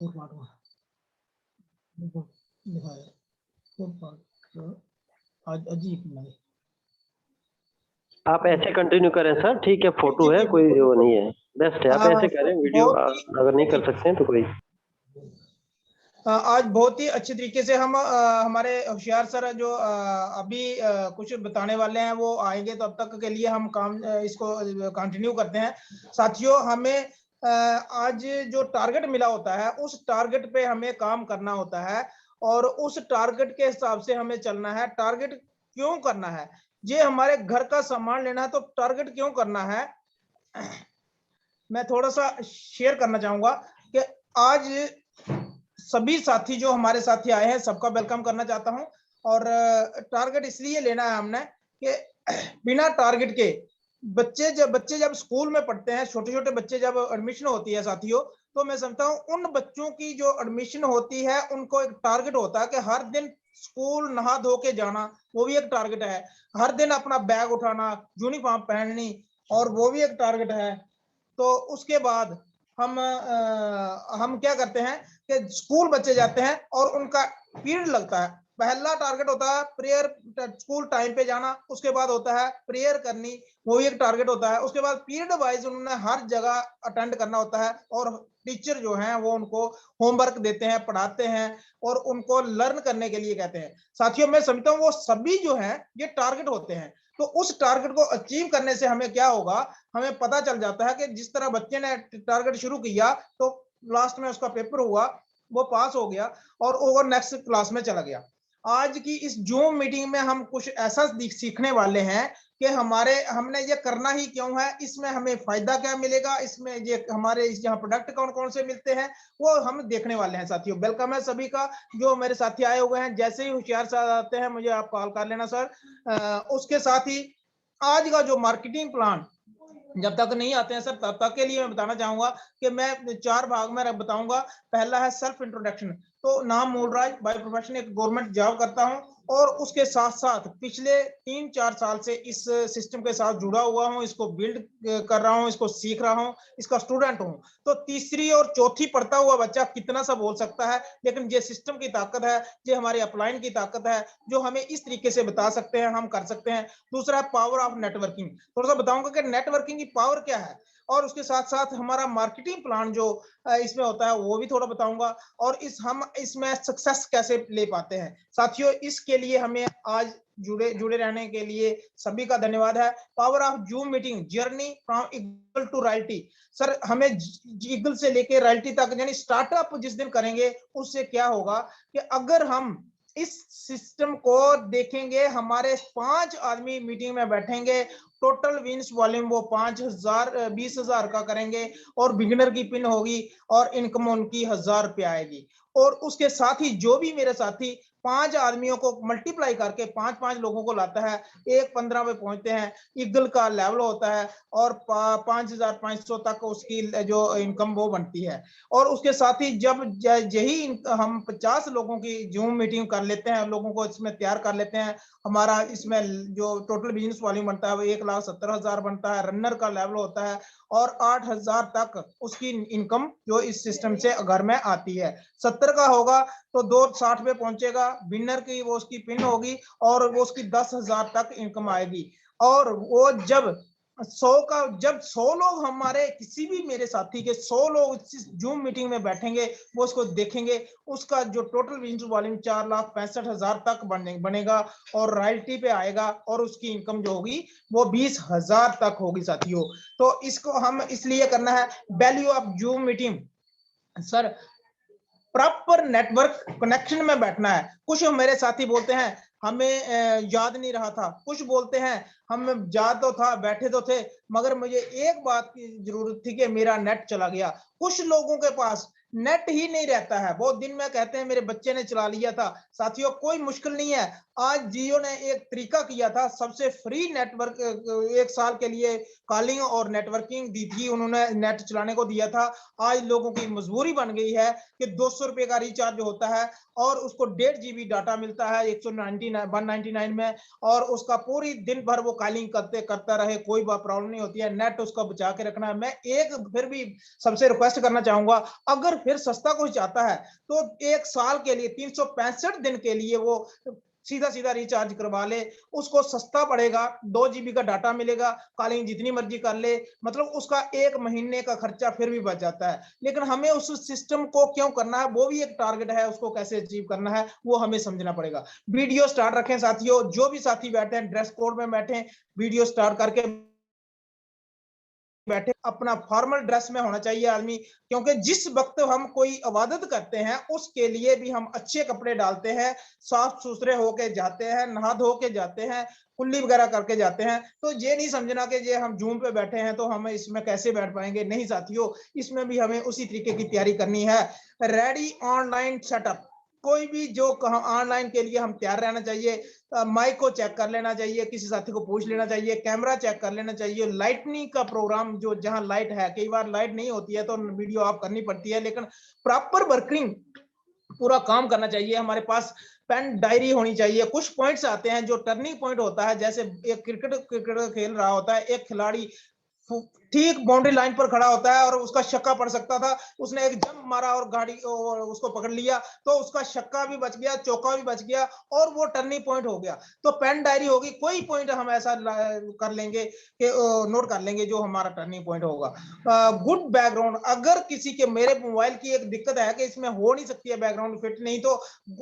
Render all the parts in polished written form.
Four part हुआ दिखाया four part आज अजीब नहीं। आप ऐसे कंटिन्यू करें सर, ठीक है, फोटो है, कोई वो नहीं है, बेस्ट है, आप ऐसे करें। वीडियो अगर नहीं कर सकते हैं तो कोई। आज बहुत ही अच्छे तरीके से हम हमारे होशियार सर जो अभी कुछ बताने वाले हैं वो आएंगे, तो अब तक के लिए हम काम इसको कंटिन्यू करते हैं। साथियों, हमें आज जो टारगेट मिला होता है उस टारगेट पे हमें काम करना होता है और उस टारगेट के हिसाब से हमें चलना है। टारगेट क्यों करना है? ये हमारे घर का सामान लेना है तो टारगेट क्यों करना है? मैं थोड़ा सा शेयर करना चाहूंगा कि आज सभी साथी जो हमारे साथी आए हैं सबका वेलकम करना चाहता हूं। और टारगेट इसलिए लेना है हमने कि बिना टारगेट के बच्चे जब स्कूल में पढ़ते हैं, छोटे छोटे बच्चे जब एडमिशन होती है साथियों, तो मैं समझता हूं उन बच्चों की जो एडमिशन होती है उनको एक टारगेट होता है कि हर दिन स्कूल नहा धो के जाना, वो भी एक टारगेट है। हर दिन अपना बैग उठाना, यूनिफॉर्म पहननी, और वो भी एक टारगेट है। तो उसके बाद हम क्या करते हैं कि स्कूल बच्चे जाते हैं और उनका पीरियड लगता है। पहला टारगेट होता है प्रेयर, स्कूल टाइम पे जाना। उसके बाद होता है प्रेयर करनी, वो भी एक टारगेट होता है। उसके बाद पीरियड वाइज उन्होंने हर जगह अटेंड करना होता है और टीचर जो हैं वो उनको होमवर्क देते हैं, पढ़ाते हैं और उनको लर्न करने के लिए कहते हैं। साथियों, मैं समझता हूँ वो सभी जो है ये टारगेट होते हैं। तो उस टारगेट को अचीव करने से हमें क्या होगा, हमें पता चल जाता है कि जिस तरह बच्चे ने टारगेट शुरू किया तो लास्ट में उसका पेपर हुआ, वो पास हो गया और ओवर नेक्स्ट क्लास में चला गया। आज की इस जूम मीटिंग में हम कुछ ऐसा सीखने वाले हैं कि हमने ये करना ही क्यों है, इसमें हमें फायदा क्या मिलेगा, इसमें ये हमारे यहाँ प्रोडक्ट कौन कौन से मिलते हैं वो हम देखने वाले हैं। साथियों, वेलकम है सभी का। जो मेरे साथी आए हुए हैं, जैसे ही होशियार साहब आते हैं मुझे आप कॉल कर लेना सर। उसके साथ ही आज का जो मार्केटिंग प्लान जब तक नहीं आते हैं सर तब तक के लिए मैं बताना चाहूंगा कि मैं 4 भाग में बताऊंगा। पहला है सेल्फ इंट्रोडक्शन। तो नाम मूलराज, बाय प्रोफेशन एक गवर्नमेंट जॉब करता हूं और उसके साथ साथ पिछले 3-4 साल से इस सिस्टम के साथ जुड़ा हुआ हूं, इसको बिल्ड कर रहा हूं, इसको सीख रहा हूं, इसका स्टूडेंट हूं। तो तीसरी और चौथी पढ़ता हुआ बच्चा कितना सा बोल सकता है, लेकिन ये सिस्टम की ताकत है, ये हमारे अपलाइन की ताकत है जो हमें इस तरीके से बता सकते हैं, हम कर सकते हैं। दूसरा है पावर ऑफ नेटवर्किंग। थोड़ा सा बताऊंगा कि नेटवर्किंग की पावर क्या है और उसके साथ साथ हमारा मार्केटिंग प्लान जो इसमें होता है वो भी थोड़ा बताऊंगा और हम इसमें सक्सेस कैसे ले पाते हैं। साथियों, इसके लिए हमें आज जुड़े रहने के लिए सभी का धन्यवाद है। Power of Zoom meeting, journey from eagle to royalty. Sir, हमें ईगल से लेकर रॉयल्टी तक यानी स्टार्टअप जिस दिन करेंगे उससे क्या होगा कि अगर हम इस सिस्टम को देखेंगे, हमारे 5 आदमी मीटिंग में बैठेंगे, टोटल विंस वॉल्यूम वो 20,000 का करेंगे और बिगिनर की पिन होगी और इनकम उनकी 1,000 रुपया आएगी। और उसके साथ ही जो भी मेरे साथी 5 आदमियों को मल्टीप्लाई करके 5-5 लोगों को लाता है, 1-15 पे पहुंचते हैं, ईगल का लेवल होता है और 5,500 तक उसकी जो इनकम वो बनती है। और उसके साथ ही जब यही हम 50 लोगों की जूम मीटिंग कर लेते हैं, लोगों को इसमें तैयार कर लेते हैं, हमारा इसमें जो टोटल बिजनेस वॉल्यूम बनता है वो 1,70,000 बनता है, रनर का लेवल होता है और 8,000 तक उसकी इनकम जो इस सिस्टम से घर में आती है। 70 का होगा तो 260 पे पहुंचेगा, विनर की वो उसकी पिन होगी और वो उसकी 10,000 तक इनकम आएगी। और वो जब 100 लोग हमारे किसी भी मेरे साथी के 100 लोग जूम मीटिंग में बैठेंगे, वो उसको देखेंगे, उसका जो टोटल बिजनेस वॉल्यूम 4,65,000 तक बनेगा और रॉयल्टी पे आएगा और उसकी इनकम जो होगी वो 20,000 तक होगी। साथियों, तो इसको हम इसलिए करना है। Value of Zoom meeting, sir proper network connection में बैठना है। कुछ मेरे साथी बोलते हैं हमें याद नहीं रहा था, कुछ बोलते हैं हम याद तो था, बैठे तो थे, मगर मुझे एक बात की जरूरत थी कि मेरा नेट चला गया। कुछ लोगों के पास नेट ही नहीं रहता है, वो दिन में कहते हैं मेरे बच्चे ने चला लिया था। साथियों, कोई मुश्किल नहीं है। आज जियो ने एक तरीका किया था, सबसे फ्री नेटवर्क 1 साल के लिए कॉलिंग और नेटवर्किंग दी थी, उन्होंने नेट चलाने को दिया था। आज लोगों की मजबूरी बन गई है कि 200 रुपए का रिचार्ज होता है और उसको 1.5 GB डाटा मिलता है 199 में, और उसका पूरी दिन भर वो कॉलिंग करता रहे, कोई प्रॉब्लम नहीं होती है। नेट उसका बचा के रखना है। मैं एक फिर भी सबसे रिक्वेस्ट करना चाहूंगा, अगर फिर सस्ता कुछ चाहता है तो 1 साल के लिए 365 दिन के लिए वो सीधा सीधा रिचार्ज करवा ले, उसको सस्ता पड़ेगा, 2 जीबी का डाटा मिलेगा, कॉलिंग जितनी मर्जी कर ले, मतलब उसका 1 महीने का खर्चा फिर भी बच जाता है। लेकिन हमें उस सिस्टम को क्यों करना है, वो भी एक टारगेट है, उसको कैसे अचीव करना है वो हमें समझना पड़ेगा। वीडियो स्टार्ट रखें साथियों, जो भी साथी बैठे हैं ड्रेस कोड में बैठे, वीडियो स्टार्ट करके बैठे, अपना फॉर्मल ड्रेस में होना चाहिए आदमी, क्योंकि जिस वक्त हम कोई इबादत करते हैं उसके लिए भी हम अच्छे कपड़े डालते हैं, साफ सुथरे होके जाते हैं, नहा धो के जाते हैं, कुल्ली वगैरह करके जाते हैं। तो ये नहीं समझना कि ये हम जूम पे बैठे हैं तो हम इसमें कैसे बैठ पाएंगे, नहीं साथियों, इसमें भी हमें उसी तरीके की तैयारी करनी है। रेडी ऑनलाइन सेटअप, कोई भी जो ऑनलाइन के लिए हम तैयार रहना चाहिए, माइक को चेक कर लेना चाहिए, किसी साथी को पूछ लेना चाहिए, कैमरा चेक कर लेना चाहिए, लाइटनिंग का प्रोग्राम जो जहां लाइट है, कई बार लाइट नहीं होती है तो वीडियो ऑफ करनी पड़ती है, लेकिन प्रॉपर वर्किंग पूरा काम करना चाहिए। हमारे पास पेन डायरी होनी चाहिए। कुछ पॉइंट्स आते हैं जो टर्निंग पॉइंट होता है, जैसे एक क्रिकेट खेल रहा होता है, एक खिलाड़ी ठीक बाउंड्री लाइन पर खड़ा होता है और उसका छक्का पड़ सकता था, उसने एक जंप मारा और गाड़ी और उसको पकड़ लिया तो उसका छक्का भी बच गया, चौका भी बच गया और वो टर्निंग पॉइंट हो गया। तो पेन डायरी होगी, कोई पॉइंट हम ऐसा कर लेंगे कि नोट कर लेंगे जो हमारा टर्निंग पॉइंट होगा। गुड बैकग्राउंड, अगर किसी के, मेरे मोबाइल की एक दिक्कत है कि इसमें हो नहीं सकती है बैकग्राउंड फिट, नहीं तो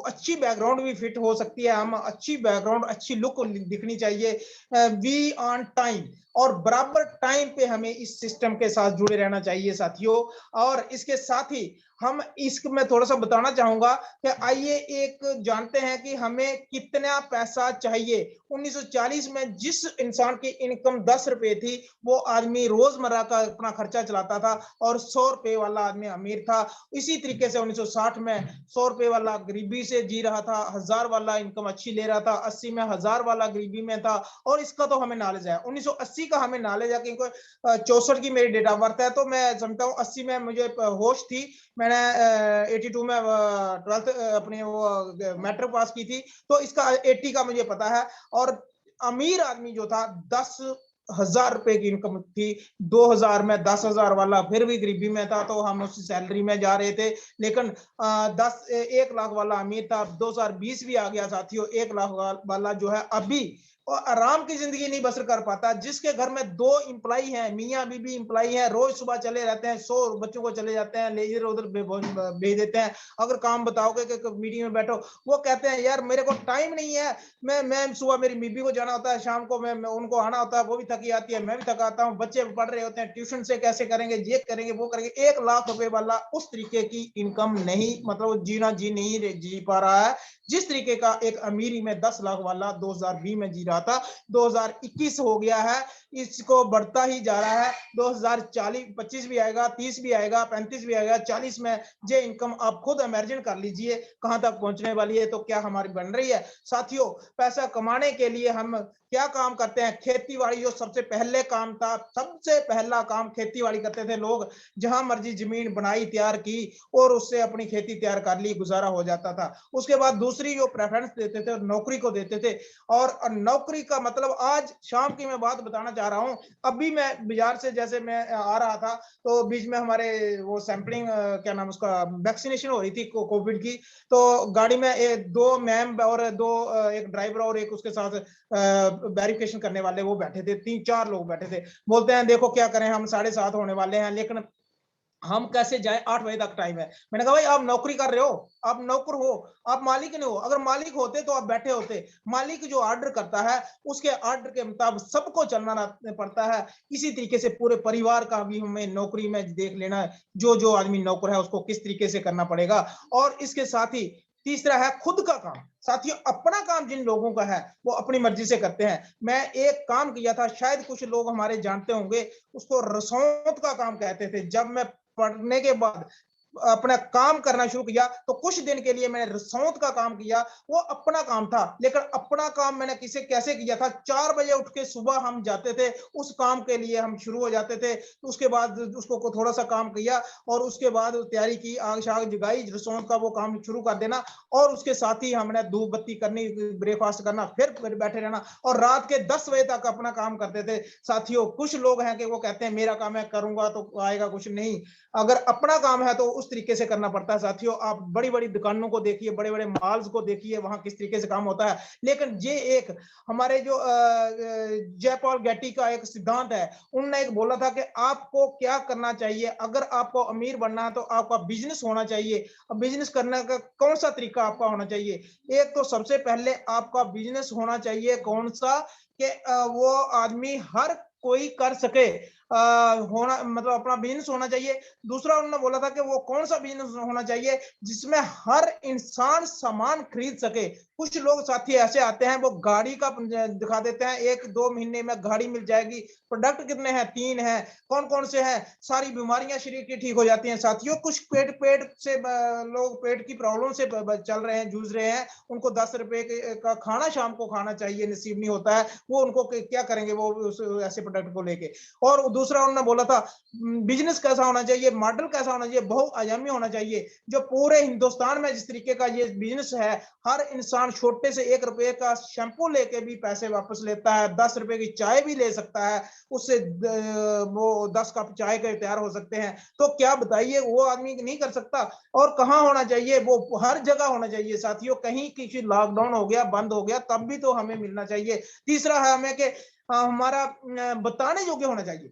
अच्छी बैकग्राउंड भी फिट हो सकती है। हम अच्छी बैकग्राउंड, अच्छी लुक दिखनी चाहिए। वी ऑन टाइम, और बराबर टाइम पे हमें इस सिस्टम के साथ जुड़े रहना चाहिए साथियों। और इसके साथ ही हम इसमें थोड़ा सा बताना चाहूंगा कि आइए एक जानते हैं कि हमें कितना पैसा चाहिए। 1940 में जिस इंसान की इनकम 10 रुपए थी, वो आदमी रोजमर्रा का अपना खर्चा चलाता था और 100 रुपए वाला आदमी अमीर था। इसी तरीके से 1960 में 100 रुपए वाला गरीबी से जी रहा था, 1000 वाला इनकम अच्छी ले रहा था, 80 में 1000 वाला गरीबी में था। और इसका तो हमें नॉलेज है, 1980 का हमें नॉलेज है, क्योंकि 64 की मेरी डेट ऑफ बर्थ है, तो मैं समझता हूँ 80 में मुझे होश थी। मैंने 82 में 12th अपनी वो मैट्रिक पास की थी, तो इसका 80 का मुझे पता है। और अमीर आदमी जो था 10,000 रुपए की इनकम थी, 2000 में 10,000 वाला फिर भी गरीबी में था, तो हम उस सैलरी में जा रहे थे। लेकिन 1 लाख वाला अमीर था। 2020 भी आ गया साथियों, 1 लाख वाला जो है अभी और आराम की जिंदगी नहीं बसर कर पाता। जिसके घर में 2 इंप्लाई हैं, मियाँ बीबी इंप्लाई है, रोज सुबह चले रहते हैं, 100 बच्चों को चले जाते हैं, ले इधर उधर भेज देते हैं। अगर काम बताओगे कि मीटिंग में बैठो, वो कहते हैं यार मेरे को टाइम नहीं है, मैं सुबह मेरी बीबी को जाना होता है, शाम को मैं उनको आना होता है, वो भी थकी आती है, मैं भी थका आता हूँ, बच्चे पढ़ रहे होते हैं, ट्यूशन से कैसे करेंगे, ये करेंगे वो करेंगे। 1 लाख रुपए वाला उस तरीके की इनकम नहीं, मतलब जीना जी नहीं जी पा रहा है जिस तरीके का एक अमीरी में 10 लाख वाला 2020 में जी रहा था। 2021 हो गया है, इसको बढ़ता ही जा रहा है। 2040 25 भी आएगा, 30 भी आएगा, 35 भी आएगा, 40 में ये इनकम आप खुद इमेजिन कर लीजिए कहां तक पहुंचने वाली है। तो क्या हमारी बन रही है साथियों? पैसा कमाने के लिए हम क्या काम करते हैं? खेतीबाड़ी जो सबसे पहले काम था, सबसे पहला काम खेतीबाड़ी करते थे लोग। जहां मर्जी जमीन बनाई, तैयार की और उससे अपनी खेती तैयार कर ली, गुजारा हो जाता था। उसके बाद दूसरी जो प्रेफरेंस देते थे नौकरी को देते थे। और नौकरी का मतलब, आज शाम की मैं बात बताना चाह रहा हूं। अभी मैं बाजार से जैसे मैं आ रहा था, तो बीच में हमारे वो सैंपलिंग, क्या नाम उसका, वैक्सीनेशन हो रही थी कोविड की। तो गाड़ी में 2 मैम और 2 एक ड्राइवर और एक उसके साथ वेरिफिकेशन करने वाले वो बैठे थे, 3-4 लोग बैठे थे। बोलते हैं देखो क्या करें, हम 7:30 होने वाले हैं, लेकिन हम कैसे जाएं, 8 बजे तक टाइम है। मैंने कहा भाई आप नौकरी कर रहे हो, आप नौकर हो, आप मालिक नहीं हो। अगर मालिक होते तो आप बैठे होते। मालिक जो ऑर्डर करता है उसके ऑर्डर के मुताबिक सबको चलना पड़ता है। इसी तरीके से पूरे परिवार का भी हमें नौकरी में देख लेना है, जो जो आदमी नौकर है उसको किस तरीके से करना पड़ेगा। और इसके साथ ही तीसरा है खुद का काम। साथियों, अपना काम जिन लोगों का है वो अपनी मर्जी से करते हैं। मैं एक काम किया था, शायद कुछ लोग हमारे जानते होंगे, उसको रसौत का काम कहते थे। जब मैं पढ़ने के बाद अपना काम करना शुरू किया तो कुछ दिन के लिए मैंने रसौत का काम किया। वो अपना काम था, लेकिन अपना काम मैंने किसे कैसे किया था, 4 बजे उठ के सुबह हम जाते थे उस काम के लिए, हम शुरू हो जाते थे। तो उसके बाद उसको थोड़ा सा काम किया और उसके बाद तैयारी की, आग शाग जगाई, रसौत का वो काम शुरू कर देना। और उसके साथ ही हमने धूप बत्ती करनी, ब्रेकफास्ट करना, फिर बैठे रहना और रात के 10 बजे तक अपना काम करते थे। साथियों, कुछ लोग हैं कि वो कहते हैं मेरा काम है, करूंगा तो आएगा कुछ नहीं। अगर अपना काम है तो उस तरीके से करना पड़ता है। साथियों, आप बड़ी बड़ी दुकानों को देखिए, बड़े बड़े मॉल्स को देखिए, वहां किस तरीके से काम होता है। लेकिन ये एक हमारे जो जयपॉल गेटी का एक सिद्धांत है, उन्होंने एक बोला था कि आपको क्या करना चाहिए, अगर आपको अमीर बनना है तो आपका बिजनेस होना चाहिए। अब बिजनेस करने का कौन सा तरीका आपका होना चाहिए? एक तो सबसे पहले आपका बिजनेस होना चाहिए कौन सा, कि वो आदमी हर कोई कर सके, होना मतलब अपना बिजनेस होना चाहिए। दूसरा उन्होंने बोला था कि वो कौन सा बिजनेस होना चाहिए जिसमें हर इंसान सामान खरीद सके। कुछ लोग साथी ऐसे आते हैं, वो गाड़ी का दिखा देते हैं, 1-2 महीने में गाड़ी मिल जाएगी। प्रोडक्ट कितने हैं? 3 हैं। कौन कौन से हैं? सारी बीमारियां शरीर की ठीक हो जाती हैं। साथियों, कुछ पेट से लोग पेट की प्रॉब्लम से चल रहे हैं, जूझ रहे हैं, उनको 10 रुपए का खाना शाम को खाना चाहिए, नसीब नहीं होता है, वो उनको क्या करेंगे वो ऐसे प्रोडक्ट को लेके। और दूसरा उन्होंने बोला था बिजनेस कैसा होना चाहिए, मॉडल कैसा होना चाहिए, बहुआयामी होना चाहिए। जो पूरे हिंदुस्तान में जिस तरीके का ये बिजनेस है, हर इंसान छोटे से 1 रुपए का शैम्पू लेके भी पैसे वापस लेता है, 10 रुपए की चाय भी ले सकता है, उससे वो 10 कप चाय के तैयार हो सकते हैं। तो क्या बताइए, वो आदमी नहीं कर सकता? और कहाँ होना चाहिए? वो हर जगह होना चाहिए साथियों। कहीं किसी लॉकडाउन हो गया, बंद हो गया, तब भी तो हमें मिलना चाहिए। तीसरा है हमें कि हमारा बताने योग्य होना चाहिए।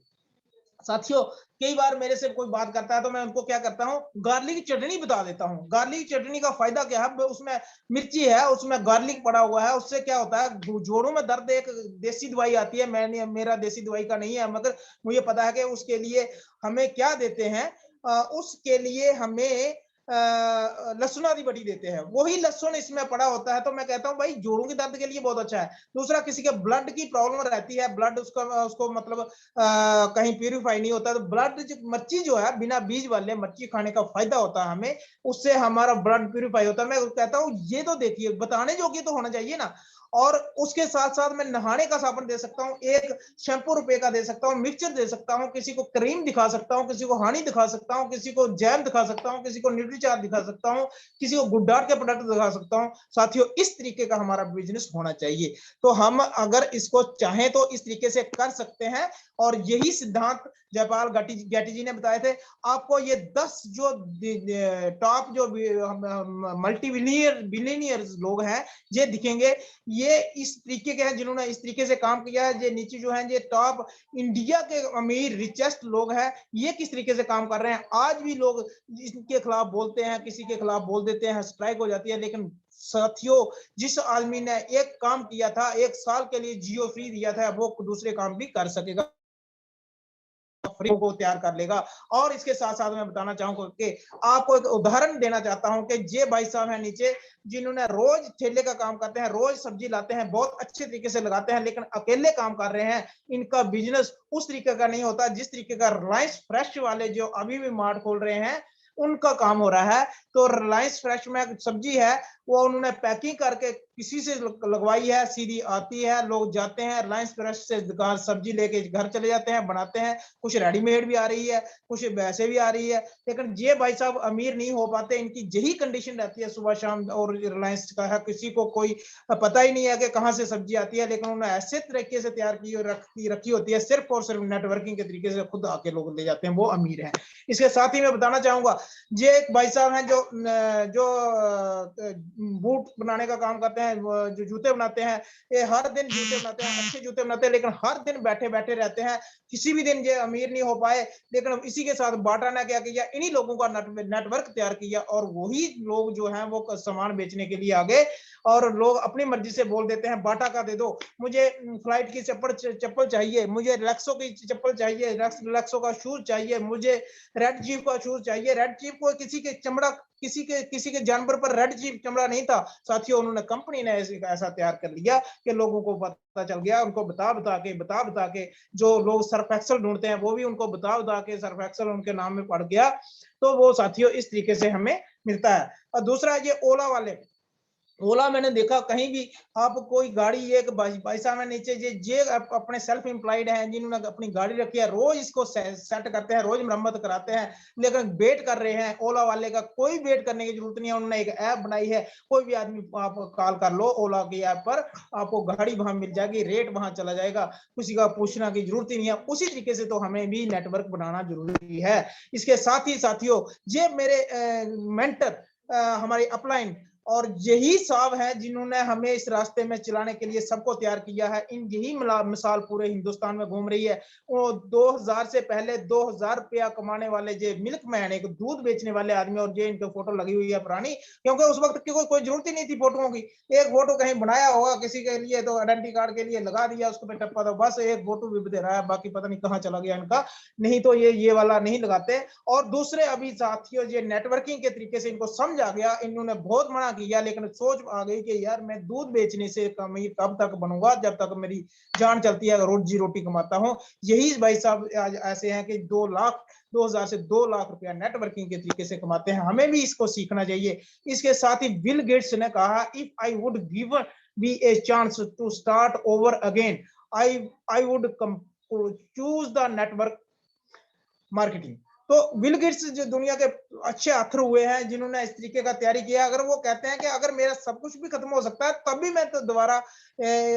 साथियों, कई बार मेरे से कोई बात करता है तो मैं उनको क्या करता हूँ, गार्लिक की चटनी बता देता हूँ। गार्लिक की चटनी का फायदा क्या है? उसमें मिर्ची है, उसमें गार्लिक पड़ा हुआ है, उससे क्या होता है, जोड़ों में दर्द, एक देसी दवाई आती है, मैंने मेरा देसी दवाई का नहीं है, मगर मुझे पता है कि उसके लिए हमें क्या देते हैं, उसके लिए हमें लहसुन आदि बड़ी देते हैं, वही लहसुन इसमें पड़ा होता है। तो मैं कहता हूँ भाई, जोड़ों के दर्द के लिए बहुत अच्छा है। दूसरा, किसी के ब्लड की प्रॉब्लम रहती है, ब्लड उसको मतलब कहीं प्यूरिफाई नहीं होता, तो ब्लड मच्छी जो है, बिना बीज वाले मच्छी खाने का फायदा होता है हमें, उससे हमारा ब्लड प्यूरिफाई होता है। मैं कहता हूँ ये तो देखिए, बताने योग्य तो होना चाहिए ना। और उसके साथ साथ मैं नहाने का साबुन दे सकता हूँ, एक शैम्पू रुपए का दे सकता हूँ, मिक्सचर दे सकता हूँ, किसी को क्रीम दिखा सकता हूँ, किसी को हानी दिखा सकता हूँ, किसी को जैम दिखा सकता हूँ, किसी को न्यूट्रीचार्ज दिखा सकता हूँ, किसी को गुड्डार्ट के प्रोडक्ट दिखा सकता हूँ। साथियों, इस तरीके का हमारा बिजनेस होना चाहिए। तो हम अगर इसको चाहें तो इस तरीके से कर सकते हैं। और यही सिद्धांत जयपाल गेटी जी ने बताए थे। आपको ये 10 जो टॉप जो मल्टी बिलियनियर लोग हैं, ये दिखेंगे। ये इस तरीके के हैं जिन्होंने इस तरीके से काम किया है। ये नीचे जो है, ये टॉप इंडिया के अमीर रिचेस्ट लोग हैं, ये किस तरीके से काम कर रहे हैं। आज भी लोग इनके खिलाफ बोलते हैं, किसी के खिलाफ बोल देते हैं, स्ट्राइक हो जाती है, लेकिन साथियों, जिस आदमी ने एक काम किया था, 1 साल के लिए जियो फ्री दिया था, वो दूसरे काम भी कर सकेगा, फ्री को तैयार कर लेगा। और इसके साथ साथ मैं बताना चाहूंगा कि आपको एक उदाहरण देना चाहता हूं कि ये भाई साहब हैं नीचे, जिन्होंने रोज ठेले का काम करते हैं, रोज सब्जी लाते हैं, बहुत अच्छे तरीके से लगाते हैं, लेकिन अकेले काम कर रहे हैं। इनका बिजनेस उस तरीके का नहीं होता जिस तरीके का रिलायंस फ्रेश वाले जो अभी भी मार्ट खोल रहे हैं उनका काम हो रहा है। तो रिलायंस फ्रेश में सब्जी है, वो उन्होंने पैकिंग करके किसी से लगवाई है, सीधी आती है, लोग जाते हैं, रिलायंस फ्रेश से दुकान सब्जी लेके घर चले जाते हैं, बनाते हैं। कुछ रेडीमेड भी आ रही है, कुछ वैसे भी आ रही है। लेकिन ये भाई साहब अमीर नहीं हो पाते, इनकी यही कंडीशन रहती है सुबह शाम। और रिलायंस का है, किसी को कोई पता ही नहीं है कि कहाँ से सब्जी आती है, लेकिन उन्होंने ऐसे तरीके से तैयार की और रखी होती है, सिर्फ और सिर्फ नेटवर्किंग के तरीके से खुद आके लोग ले जाते हैं, वो अमीर है। इसके साथ ही मैं बताना चाहूंगा, ये एक भाई साहब हैं जो बूट बनाने का काम करते हैं, जो जूते बनाते हैं, ये हर दिन जूते बनाते हैं, अच्छे जूते बनाते हैं, लेकिन हर दिन बैठे बैठे रहते हैं। किसी भी दिन ये अमीर नहीं हो पाए, लेकिन इसी के साथ बाटा ने क्या किया, इन्हीं लोगों का नेटवर्क तैयार किया, और वही लोग जो हैं वो सामान बेचने के लिए आ गए। और लोग अपनी मर्जी से बोल देते हैं, बाटा का दे दो, मुझे फ्लाइट की चप्पल चाहिए, मुझे रिलैक्सो की चप्पल चाहिए, रिलैक्सो का शूज चाहिए, मुझे रेड चीफ का शूज चाहिए। रेड चीफ को किसी के चमड़ा, किसी के जानवर पर रेड चीफ चमड़ा नहीं था साथियों, उन्होंने कंपनी ने ऐसा तैयार कर लिया कि लोगों को पता चल गया। उनको बता के जो लोग सर्फ एक्सल ढूंढते हैं, वो भी उनको बता के सर्फ एक्सल उनके नाम में पड़ गया। तो वो साथियों इस तरीके से हमें मिलता है। और दूसरा, ये ओला वाले, ओला मैंने देखा कहीं भी आप कोई गाड़ी एक पैसा में नीचे जे अपने सेल्फ एम्प्लॉयड हैं जिन्होंने अपनी गाड़ी रखी है, रोज इसको सेट करते हैं, रोज मरम्मत कराते हैं, लेकिन वेट कर रहे हैं ओला वाले का। कोई वेट करने की जरूरत नहीं है, उन्होंने एक ऐप बनाई है, कोई भी आदमी आप कॉल कर लो ओला की ऐप पर, आपको गाड़ी वहां मिल जाएगी, रेट वहां चला जाएगा, किसी का पूछना की जरूरत ही नहीं है। उसी तरीके से तो हमें भी नेटवर्क बनाना जरूरी है। इसके साथ ही साथियों, ये मेरे मेंटर हमारी अपलाइन और यही साहब हैं जिन्होंने हमें इस रास्ते में चलाने के लिए सबको तैयार किया है। इन यही मिसाल पूरे हिंदुस्तान में घूम रही है। वो 2000 से पहले 2000 रुपया कमाने वाले जो मिल्क मैन, एक दूध बेचने वाले आदमी, और जो इनके फोटो लगी हुई है पुरानी, क्योंकि उस वक्त की कोई जरूरत ही नहीं थी फोटोओं की। एक फोटो कहीं बनाया होगा किसी के लिए तो आइडेंटिटी कार्ड के लिए लगा दिया, उसको पे टप्पा दो, बस एक फोटो भी दे रहा है, बाकी पता नहीं कहाँ चला गया इनका। नहीं तो ये वाला नहीं लगाते। और दूसरे अभी साथियों, ये नेटवर्किंग के तरीके से इनको समझ आ गया, इन्होंने बहुत मना किया, लेकिन सोच आ गई कि यार मैं दूध बेचने से अमीर तब तक बनूंगा जब तक मेरी जान चलती है, रोजी रोटी कमाता हूं। यही भाई साहब आज ऐसे हैं कि 2000 से 2 लाख रुपया नेटवर्किंग के तरीके से कमाते हैं। हमें भी इसको सीखना चाहिए। इसके साथ ही बिल गेट्स ने कहा, if I would given be a chance to start over again, I would choose the network marketing. तो बिल गेट्स जो दुनिया के अच्छे अथर हुए हैं जिन्होंने इस तरीके का तैयारी किया, अगर वो कहते हैं कि अगर मेरा सब कुछ भी खत्म हो सकता है तब भी मैं तो दोबारा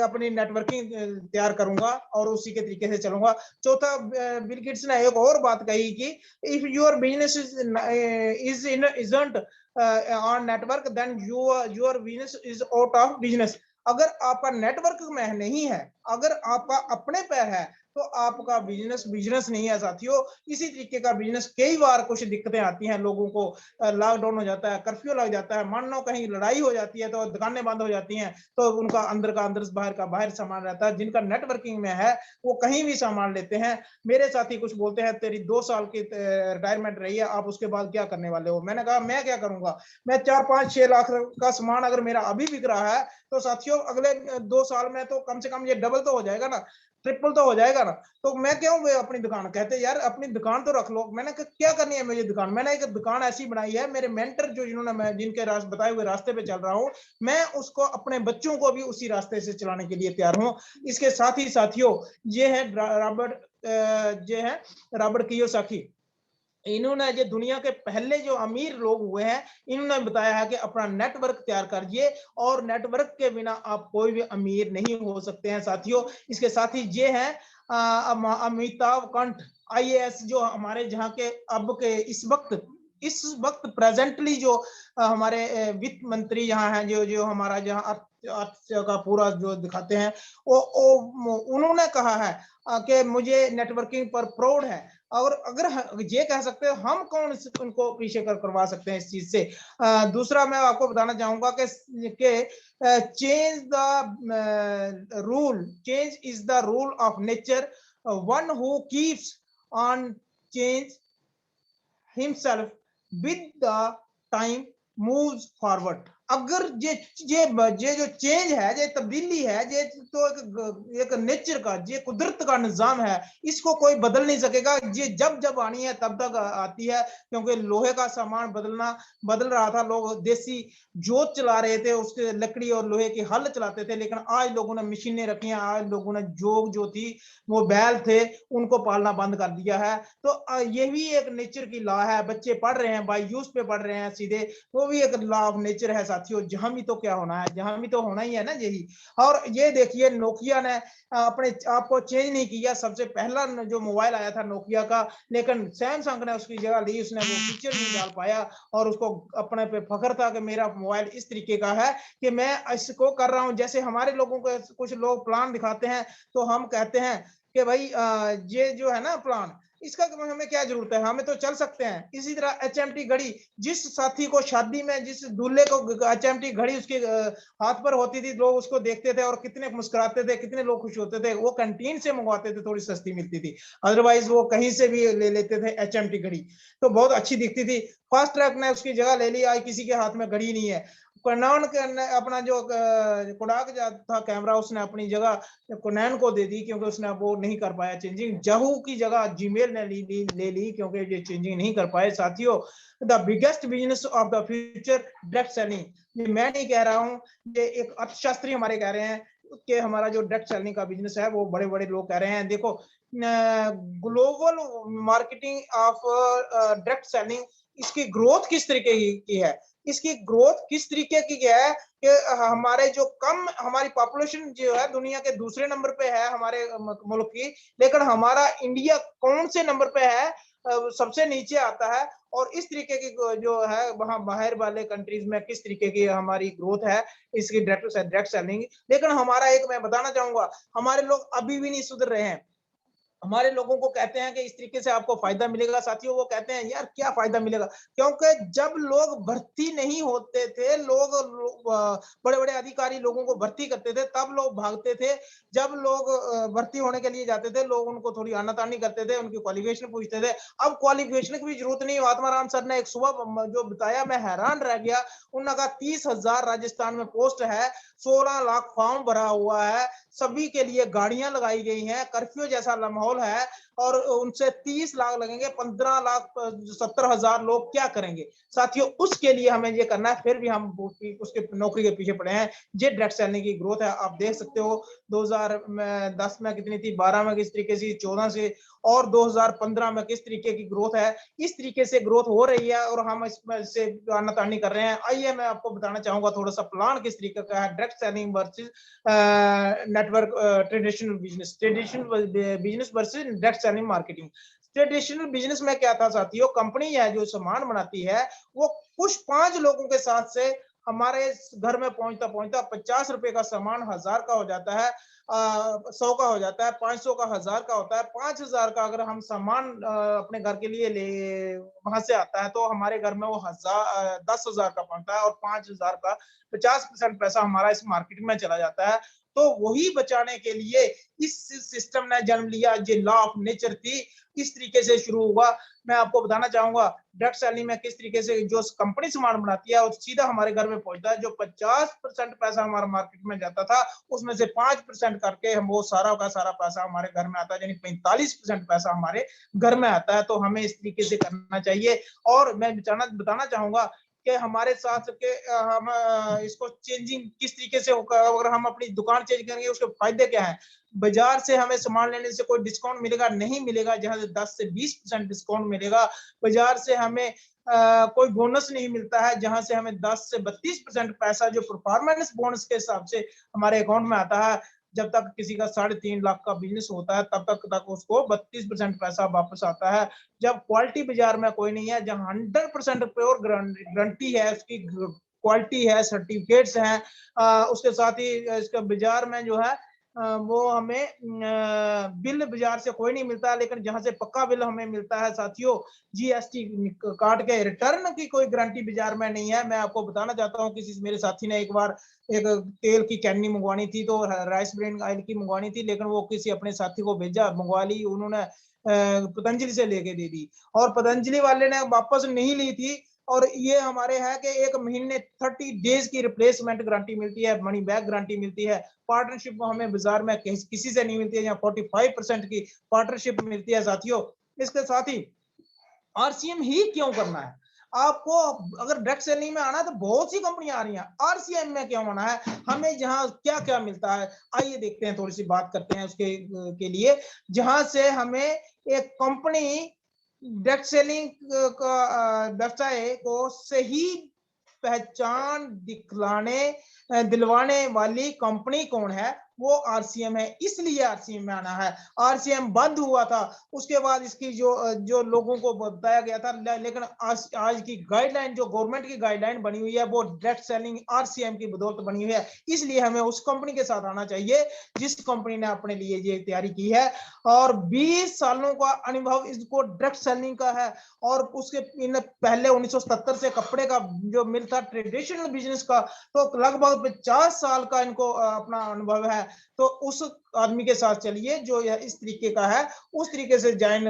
अपनी नेटवर्किंग तैयार करूंगा और उसी के तरीके से चलूंगा। चौथा, बिल गेट्स ने एक और बात कही कि if your business is isn't on network then your business is out of business. अगर आपका नेटवर्क में नहीं है, अगर आपका अपने पे है, तो आपका बिजनेस नहीं है साथियों। इसी तरीके का बिजनेस कई बार कुछ दिक्कतें आती हैं लोगों को, लॉकडाउन हो जाता है, कर्फ्यू लग जाता है, मान लो कहीं लड़ाई हो जाती है तो दुकानें बंद हो जाती हैं, तो उनका अंदर का अंदर, बाहर का बाहर सामान रहता है। जिनका नेटवर्किंग में है वो कहीं भी सामान लेते हैं। मेरे साथी कुछ बोलते हैं तेरी 2 साल की रिटायरमेंट रही है, आप उसके बाद क्या करने वाले हो? मैंने कहा मैं क्या करूंगा, मैं 4-5-6 लाख का सामान अगर मेरा अभी बिक रहा है तो साथियों अगले 2 साल में तो कम से कम ये डबल तो हो जाएगा ना, ट्रिपल तो हो जाएगा ना। तो मैं क्यों अपनी दुकान, कहते यार अपनी दुकान तो रख लो। मैंने कहा क्या करनी है मुझे दुकान? मैंने एक दुकान ऐसी बनाई है, मेरे मेंटर जो जिन्होंने मैं जिनके बताए हुए रास्ते पे चल रहा हूं, मैं उसको अपने बच्चों को भी उसी रास्ते से चलाने के लिए तैयार हूं। इसके साथ ही साथियों, ये है रॉबर्ट कियोसाकी। इन्होंने जो दुनिया के पहले जो अमीर लोग हुए हैं, इन्होंने बताया है कि अपना नेटवर्क तैयार करिए और नेटवर्क के बिना आप कोई भी अमीर नहीं हो सकते हैं साथियों। इसके साथ ही ये है अमिताभ कांत आईएएस, जो हमारे जहां के अब के इस वक्त प्रेजेंटली जो हमारे वित्त मंत्री यहाँ हैं, जो हमारा जहाँ अर्थ का पूरा जो दिखाते हैं, वो उन्होंने कहा है कि मुझे नेटवर्किंग पर प्राउड है। और अगर ये कह सकते हो, हम कौन उनको पीछे करवा सकते हैं इस चीज से? दूसरा मैं आपको बताना चाहूंगा कि change change is the rule of nature, one who keeps on change himself with the time moves forward. अगर ये जो चेंज है, ये तब्दीली है, ये तो एक नेचर का, ये कुदरत का निजाम है, इसको कोई बदल नहीं सकेगा। ये जब जब आनी है तब तक आती है, क्योंकि लोहे का सामान बदल रहा था, लोग देसी जोत चला रहे थे, उसके लकड़ी और लोहे की हल चलाते थे, लेकिन आज लोगों ने मशीनें रखी हैं, आज लोगों ने जो थी वो बैल थे उनको पालना बंद कर दिया है। तो ये भी एक नेचर की लॉ है। बच्चे पढ़ रहे हैं, बाई यूज पे पढ़ रहे हैं सीधे, वो भी एक लॉ ऑफ नेचर है साथियों। जहां भी तो क्या होना है, जहां भी तो होना ही है ना यही। और ये देखिए नोकिया ने अपने आप को चेंज नहीं किया। सबसे पहला जो मोबाइल आया था नोकिया का, लेकिन सैमसंग ने उसकी जगह ली, उसने वो फीचर नहीं डाल पाया, और उसको अपने पे फख्र था कि मेरा मोबाइल इस तरीके का है कि मैं इसको कर रहा हूं। जैसे हमारे लोगों को कुछ लोग प्लान दिखाते हैं तो हम कहते हैं कि भाई ये जो है ना प्लान, इसका हमें क्या जरूरत है, हमें तो चल सकते हैं। इसी तरह एचएमटी घड़ी, जिस साथी को शादी में, जिस दूल्हे को एचएमटी घड़ी उसके हाथ पर होती थी, लोग उसको देखते थे और कितने मुस्कुराते थे, कितने लोग खुश होते थे। वो कैंटीन से मंगवाते थे, थोड़ी सस्ती मिलती थी, अदरवाइज वो कहीं से भी ले लेते थे एचएमटी घड़ी, तो बहुत अच्छी दिखती थी। फास्ट ट्रैक ने उसकी जगह ले ली, आज किसी के हाथ में घड़ी नहीं है। कनॉन के अपना जो कोडाक था कैमरा, उसने अपनी जगह कोनैन को दे दी क्योंकि उसने वो नहीं कर पाया चेंजिंग। याहू की जगह जीमेल ने ले ली क्योंकि ये चेंजिंग नहीं कर पाए। साथियों, the biggest business of the future direct selling, ये मैं नहीं कह रहा हूं, ये एक अर्थशास्त्री हमारे कह रहे हैं कि हमारा जो डायरेक्ट सेलिंग का बिजनेस है वो बड़े बड़े लोग कह रहे हैं। देखो, global marketing of direct selling, इसकी ग्रोथ किस तरीके की है, इसकी ग्रोथ किस तरीके की है कि हमारे जो कम, हमारी पॉपुलेशन जो है दुनिया के दूसरे नंबर पे है हमारे मुल्क की, लेकिन हमारा इंडिया कौन से नंबर पे है, सबसे नीचे आता है। और इस तरीके की जो है वहां बाहर वाले कंट्रीज में किस तरीके की हमारी ग्रोथ है इसकी डायरेक्ट सेलिंग। लेकिन हमारा एक, मैं बताना चाहूंगा, हमारे लोग अभी भी नहीं सुधर रहे हैं। हमारे लोगों को कहते हैं कि इस तरीके से आपको फायदा मिलेगा। साथियों, वो कहते हैं यार क्या फायदा मिलेगा, क्योंकि जब लोग भर्ती नहीं होते थे, लोग बड़े बड़े अधिकारी लोगों को भर्ती करते थे, तब लोग भागते थे। जब लोग भर्ती होने के लिए जाते थे, लोग उनको थोड़ी आनाकानी करते थे, उनकी क्वालिफिकेशन पूछते थे। अब क्वालिफिकेशन की भी जरूरत नहीं। आत्माराम सर ने एक सुबह जो बताया, मैं हैरान रह गया। उन्होंने कहा 30,000 राजस्थान में पोस्ट है, 16 लाख फॉर्म भरा हुआ है, सभी के लिए गाड़ियां लगाई गई हैं, कर्फ्यू जैसा माहौल है, और उनसे 30 लाख लगेंगे, 15,70,000 लोग क्या करेंगे। साथियों, उसके लिए हमें ये करना है, फिर भी हम उसके नौकरी के पीछे पड़े हैं। ये डायरेक्ट सेलिंग की ग्रोथ है, आप देख सकते हो 2010 में कितनी थी, 12 में किस तरीके से, 14 से, और 2015 में किस तरीके की ग्रोथ है। इस तरीके से ग्रोथ हो रही है और हम इसमें से आनाकानी कर रहे हैं। आइए मैं आपको बताना चाहूंगा थोड़ा सा प्लान किस तरीके का है direct selling versus network, traditional business versus direct selling marketing. Traditional business में क्या था साथियों, कंपनी है जो सामान बनाती है, वो कुछ 5 लोगों के साथ से हमारे घर में पहुंचता पहुंचता 50 रुपए का सामान 1000 का हो जाता है, 100 का हो जाता है, 500 का 1000 का होता है। 5000 का अगर हम सामान अपने घर के लिए ले, वहां से आता है, तो हमारे घर में वो 10,000 का पड़ता है, और 5000 का 50% पैसा हमारा इस मार्केट में चला जाता है। तो वही बचाने के लिए इस सिस्टम ने जन्म लिया, जो लॉ ऑफ नेचर थी, इस तरीके से शुरू हुआ। मैं आपको बताना चाहूंगा डायरेक्ट सेलिंग में किस तरीके से जो कंपनी सामान बनाती है और सीधा हमारे घर में पहुंचता है। जो 50% पैसा हमारा मार्केट में जाता था, उसमें से 5% करके हम वो सारा का सारा पैसा हमारे घर में आता है, यानी 45% पैसा हमारे घर में आता है। तो हमें इस तरीके से करना चाहिए। और मैं बताना चाहूंगा कि हमारे साथ के हम इसको चेंजिंग किस तरीके से होगा। अगर हम अपनी दुकान चेंज करेंगे, उसके फायदे क्या है। बाजार से हमें सामान लेने से कोई डिस्काउंट मिलेगा नहीं मिलेगा, जहां से 10 से 20% डिस्काउंट मिलेगा। बाजार से हमें कोई बोनस नहीं मिलता है, जहां से हमें 10 से 32% पैसा जो परफॉर्मेंस बोनस के हिसाब से हमारे अकाउंट में आता है। जब तक किसी का 3.5 लाख का बिजनेस होता है, तब तक उसको 32% पैसा वापस आता है। जब क्वालिटी बाजार में कोई नहीं है, जहां 100% प्योर गारंटी है, उसकी क्वालिटी है, सर्टिफिकेट्स हैं, उसके साथ ही इसका बाजार में जो है वो हमें बिल बाजार से कोई नहीं मिलता, लेकिन जहां से पक्का बिल हमें मिलता है साथियों, जीएसटी काट के, रिटर्न की कोई गारंटी बाजार में नहीं है। मैं आपको बताना चाहता हूँ, किसी मेरे साथी ने एक बार एक तेल की कैनी मंगवानी थी, तो राइस ब्रांड ऑयल की मंगवानी थी, लेकिन वो किसी अपने साथी को भेजा, मंगवा ली, उन्होंने पतंजलि से लेके दे दी, और पतंजलि वाले ने वापस नहीं ली थी। और ये हमारे है कि 1 महीने 30 डेज की रिप्लेसमेंट गारंटी मिलती है, मनी बैक गारंटी मिलती है। पार्टनरशिप को हमें बाजार में किसी से नहीं मिलती है, यहाँ 45% की पार्टनरशिप मिलती है साथियों। इसके साथ ही आरसीएम ही क्यों करना है आपको, अगर डायरेक्ट सेलिंग में आना है तो बहुत सी कंपनियां आ रही हैं, आरसीएम में क्यों आना है, हमें जहां क्या क्या मिलता है, आइए देखते हैं, थोड़ी सी बात करते हैं उसके के लिए। जहां से हमें एक कंपनी डायरेक्ट सेलिंग का व्यवसाय को सही पहचान दिलवाने वाली कंपनी कौन है, वो आरसीएम है। इसलिए आरसीएम में आना है। आरसीएम बंद हुआ था, उसके बाद इसकी जो लोगों को बताया गया था, लेकिन आज की गाइडलाइन, जो गवर्नमेंट की गाइडलाइन बनी हुई है, वो डायरेक्ट सेलिंग आरसीएम की बदौलत बनी हुई है। इसलिए हमें उस कंपनी के साथ आना चाहिए जिस कंपनी ने अपने लिए ये तैयारी की है, और 20 सालों का अनुभव इसको डायरेक्ट सेलिंग का है। और उसके पहले 1977 से कपड़े का जो मिल था, ट्रेडिशनल बिजनेस का, तो लगभग 50 साल का इनको अपना अनुभव है। तो उस आदमी के साथ चलिए जो इस तरीके का है, उस तरीके से ज्वाइन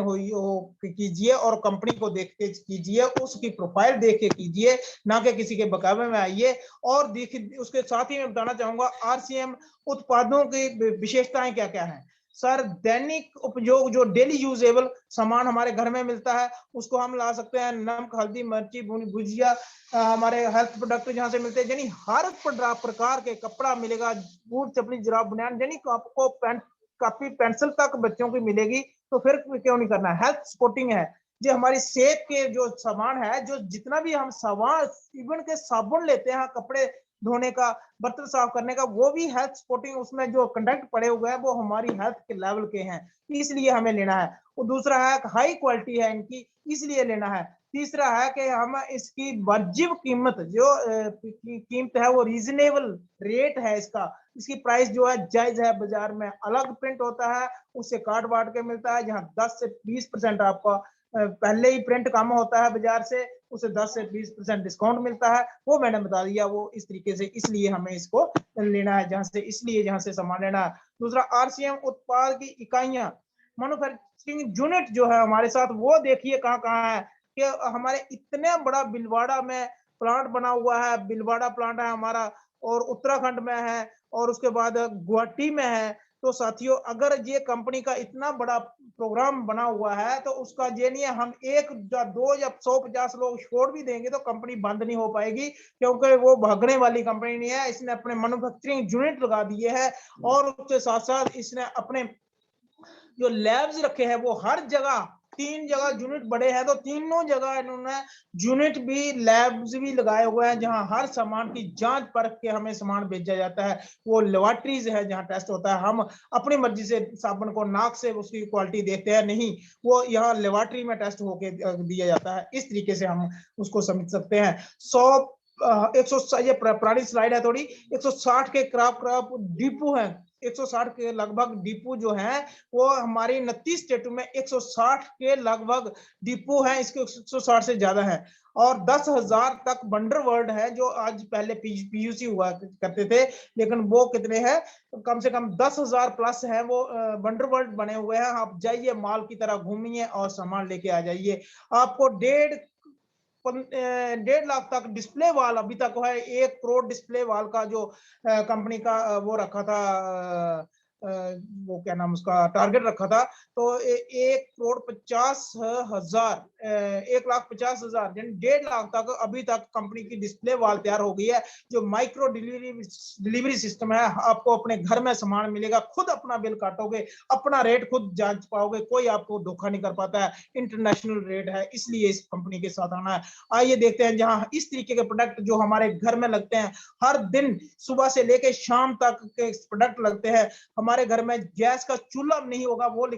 कीजिए और कंपनी को देख के कीजिए, उसकी प्रोफाइल देख के कीजिए, ना कि किसी के बकावे में आइए। और देखिए उसके साथ ही मैं बताना चाहूंगा आरसीएम उत्पादों की विशेषताएं क्या क्या है। सर, दैनिक उपयोग जो डेली यूजेबल सामान हमारे घर में मिलता है उसको हम ला सकते हैं। नमक, हल्दी, मिर्ची, भुजिया, हमारे हेल्थ प्रोडक्ट जहां से मिलते हैं, यानी हर प्रकार के कपड़ा मिलेगा, बूट, चपली, जुराब, बनियान, यानी आपको पेन, कॉपी, पेंसिल तक बच्चों की मिलेगी। तो फिर क्यों नहीं करना। हेल्थ सपोर्टिंग है, जो हमारी सेहत के जो सामान है, जो जितना भी हम सामान, इवन के साबुन लेते हैं कपड़े धोने का, बर्तन साफ करने का, वो भी हेल्थ सपोर्टिंग, उसमें जो कंडक्ट पड़े हुए हैं वो हमारी हेल्थ के लेवल के हैं, इसलिए हमें लेना है। और दूसरा है हाई क्वालिटी है इनकी, इसलिए लेना है। तीसरा है कि हम इसकी वाजिब कीमत, जो कीमत है वो रीजनेबल रेट है इसका, इसकी प्राइस जो है जायज है। बाजार में अलग प्रिंट होता है, उससे काट बांट के मिलता है, जहां 10 से 20% आपका पहले ही प्रिंट कम होता है बाजार से, उसे 10 से 20% डिस्काउंट मिलता है। वो मैंने बता दिया, वो इस तरीके से, इसलिए हमें इसको लेना है जहां से सामान लेना है। दूसरा, आरसीएम उत्पाद की इकाइयां, मैन्युफैक्चरिंग यूनिट जो है हमारे साथ, वो देखिए कहाँ कहाँ है। कि हमारे इतने बड़ा बिलवाड़ा में प्लांट बना हुआ है, बिलवाड़ा प्लांट है हमारा, और उत्तराखंड में है, और उसके बाद गुवाहाटी में है। तो साथियों, अगर ये कंपनी का इतना बड़ा प्रोग्राम बना हुआ है, तो उसका ये नहीं है हम 1 या 2 या 150 लोग छोड़ भी देंगे तो कंपनी बंद नहीं हो पाएगी, क्योंकि वो भागने वाली कंपनी नहीं है। इसने अपने मैन्युफैक्चरिंग यूनिट लगा दिए हैं, और उसके साथ साथ इसने अपने जो लैब्स रखे हैं वो हर जगह, 3 जगह यूनिट बड़े हैं, तो तीनों जगह इन्होंने यूनिट भी, लैब्स भी लगाए हुए हैं, जहां हर सामान की जांच परख के हमें सामान भेजा जाता है। वो लेबोरेटरीज है जहां टेस्ट होता है। हम अपनी मर्जी से साबुन को नाक से उसकी क्वालिटी देखते हैं नहीं, वो यहाँ लेबोरेटरी में टेस्ट होके दिया जाता है। इस तरीके से हम उसको समझ सकते हैं। 100 100, ये पुरानी स्लाइड है थोड़ी, 160 के क्राप डिपो है, 160 के लगभग डिपो जो है वो हमारी 29 स्टेटों में 160 के लगभग डिपो है, इसके 160 से ज्यादा है। और 10,000 तक बंडर वर्ल्ड है, जो आज पहले पीयूसी हुआ करते थे, लेकिन वो कितने हैं, कम से कम 10,000 प्लस है वो बंडर वर्ल्ड बने हुए हैं। आप जाइए, माल की तरह घूमिए और सामान लेके आ जाइए। आपको 1.5 लाख तक डिस्प्ले वाल अभी तक है, 1 करोड़ डिस्प्ले वाल का जो कंपनी का वो रखा था, वो क्या नाम उसका, टारगेट रखा था। तो 1,50,000 1,50,000 यानी 1.5 लाख तक अभी तक कंपनी की डिस्प्ले वाल तैयार हो गई है, जो माइक्रो डिलीवरी सिस्टम है। आपको अपने घर में सामान मिलेगा, खुद अपना बिल काटोगे, अपना रेट खुद जांच पाओगे, कोई आपको धोखा नहीं कर पाता है। इंटरनेशनल रेट है, इसलिए इस कंपनी के साथ आना है। आइए देखते हैं, जहां इस तरीके के प्रोडक्ट जो हमारे घर में लगते हैं, हर दिन सुबह से लेकर शाम तक के प्रोडक्ट लगते हैं। हमारे घर में गैस का चूल्हा नहीं होगा, वो ले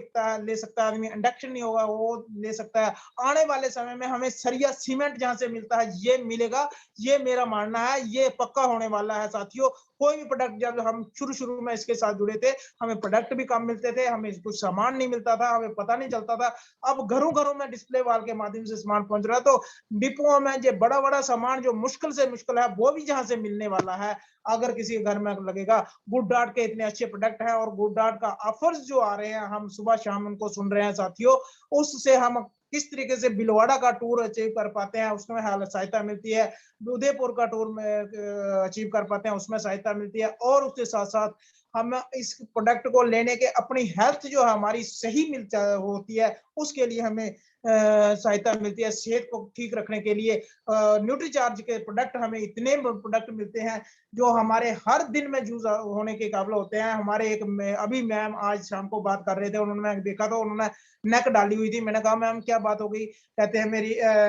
सकता है आदमी, इंडक्शन नहीं होगा वो ले सकता है। आने वाले समय में हमें सरिया सीमेंट जहां से मिलता है ये मिलेगा, ये मेरा मानना है, ये पक्का होने वाला है साथियों। कोई भी प्रोडक्ट, जब हम शुरू में इसके साथ जुड़े थे, हमें प्रोडक्ट भी कम मिलते थे, हमें कुछ सामान नहीं मिलता था, हमें पता नहीं चलता था। अब घरों घरों में डिस्प्ले वाल के माध्यम से सामान पहुंच रहा है। तो डिपोओं में जो बड़ा बड़ा सामान जो मुश्किल से मुश्किल है, वो भी जहां से मिलने वाला है। अगर किसी घर में लगेगा, गुड डार्ट के इतने अच्छे प्रोडक्ट हैं, और गुड डार्ट का ऑफर्स जो आ रहे हैं, हम सुबह शाम उनको सुन रहे हैं साथियों, उससे हम किस तरीके से बिलवाड़ा का टूर अचीव कर पाते हैं, उसमें सहायता मिलती है। उदयपुर का टूर में अचीव कर पाते हैं, उसमें सहायता मिलती है। और उसके साथ साथ हम इस प्रोडक्ट को लेने के अपनी हेल्थ जो है हमारी सही होती है, उसके लिए हमें सहायता मिलती है। सेहत को ठीक रखने के लिए न्यूट्रीचार्ज के प्रोडक्ट, हमें इतने प्रोडक्ट मिलते हैं जो हमारे हर दिन में यूज होने के काबिल होते हैं। हमारे अभी मैम आज शाम को बात कर रहे थे, उन्होंने देखा तो उन्होंने नेक डाली हुई थी। मैंने कहा मैम क्या बात हो गई, कहते हैं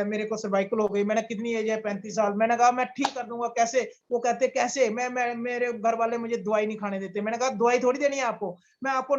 मेरे को सर्वाइकल हो गई। मैंने कितनी एज है, 35 साल। मैंने कहा मैं ठीक कर दूंगा, कैसे? वो कहते कैसे, मेरे घर वाले मुझे दवाई नहीं खाने देते। मैंने कहा दवाई थोड़ी देनी है आपको, मैं आपको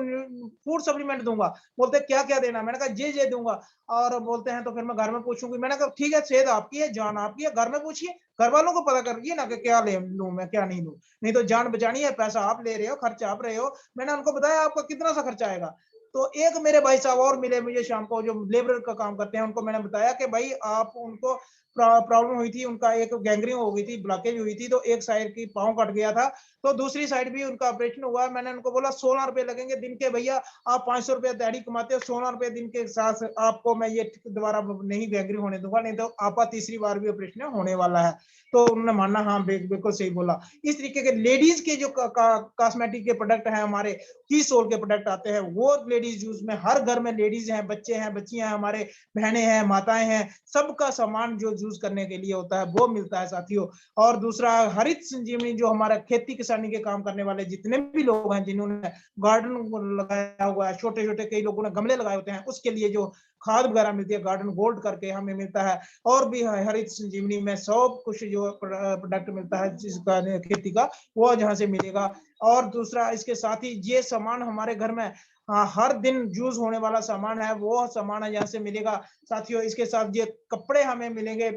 फूड सप्लीमेंट दूंगा। बोलते क्या क्या देना? मैंने कहा ये दूंगा। और बोलते हैं तो फिर मैं घर में पूछूंगी। मैंने कहा ठीक है, सेहत आपकी है, जान आपकी है, घर में पूछिए, घर वालों को पता करिए ना कि क्या ले लूं मैं, क्या नहीं लूं। नहीं तो जान बचानी है, पैसा आप ले रहे हो, खर्चा आप रहे हो। मैंने उनको बताया आपका कितना सा खर्चा आएगा। तो एक मेरे भाई साहब और मिले मुझे शाम को, जो लेबर का काम करते हैं, उनको मैंने बताया कि भाई आप उनको प्रॉब्लम हुई थी, उनका एक गैंग्रीन हो गई थी, ब्लॉकेज हुई थी, तो एक साइड की पाँव कट गया था, तो दूसरी साइड भी उनका ऑपरेशन हुआ। मैंने उनको बोला 16 रुपए लगेंगे दिन के भैया, आप 500 रुपए दिहाड़ी कमाते हो, 16 रुपए दिन के साथ आपको मैं ये दोबारा नहीं गैंग्रीन होने दूंगा, नहीं तो आपका तीसरी बार भी ऑपरेशन होने वाला है। तो उन्होंने माना हाँ बिल्कुल सही बोला। इस तरीके के लेडीज के जो कॉस्मेटिक के प्रोडक्ट हैं, हमारे की सोल के प्रोडक्ट आते हैं, वो लेडीज यूज में, हर घर में लेडीज हैं, बच्चे हैं, बच्चियां हैं, हमारे बहनें हैं, माताएं हैं, सबका सामान जो यूज करने के लिए होता है वो मिलता है साथियों। और दूसरा हरित संजीवनी, जो हमारा खेती किसानी के काम करने वाले जितने भी लोग हैं, जिन्होंने गार्डन लगाया हुआ है, छोटे छोटे कई लोगों ने गमले लगाए होते हैं, उसके लिए जो खाद वगैरह मिलती है, गार्डन गोल्ड करके हमें मिलता है। और भी हरित संजीवनी में सब कुछ जो प्रोडक्ट मिलता है जिसका खेती का, वो जहाँ से मिलेगा। और दूसरा इसके साथ ही ये सामान हमारे घर में हर दिन यूज होने वाला सामान है, वो सामान है यहाँ से मिलेगा साथियों। इसके साथ ये कपड़े हमें मिलेंगे,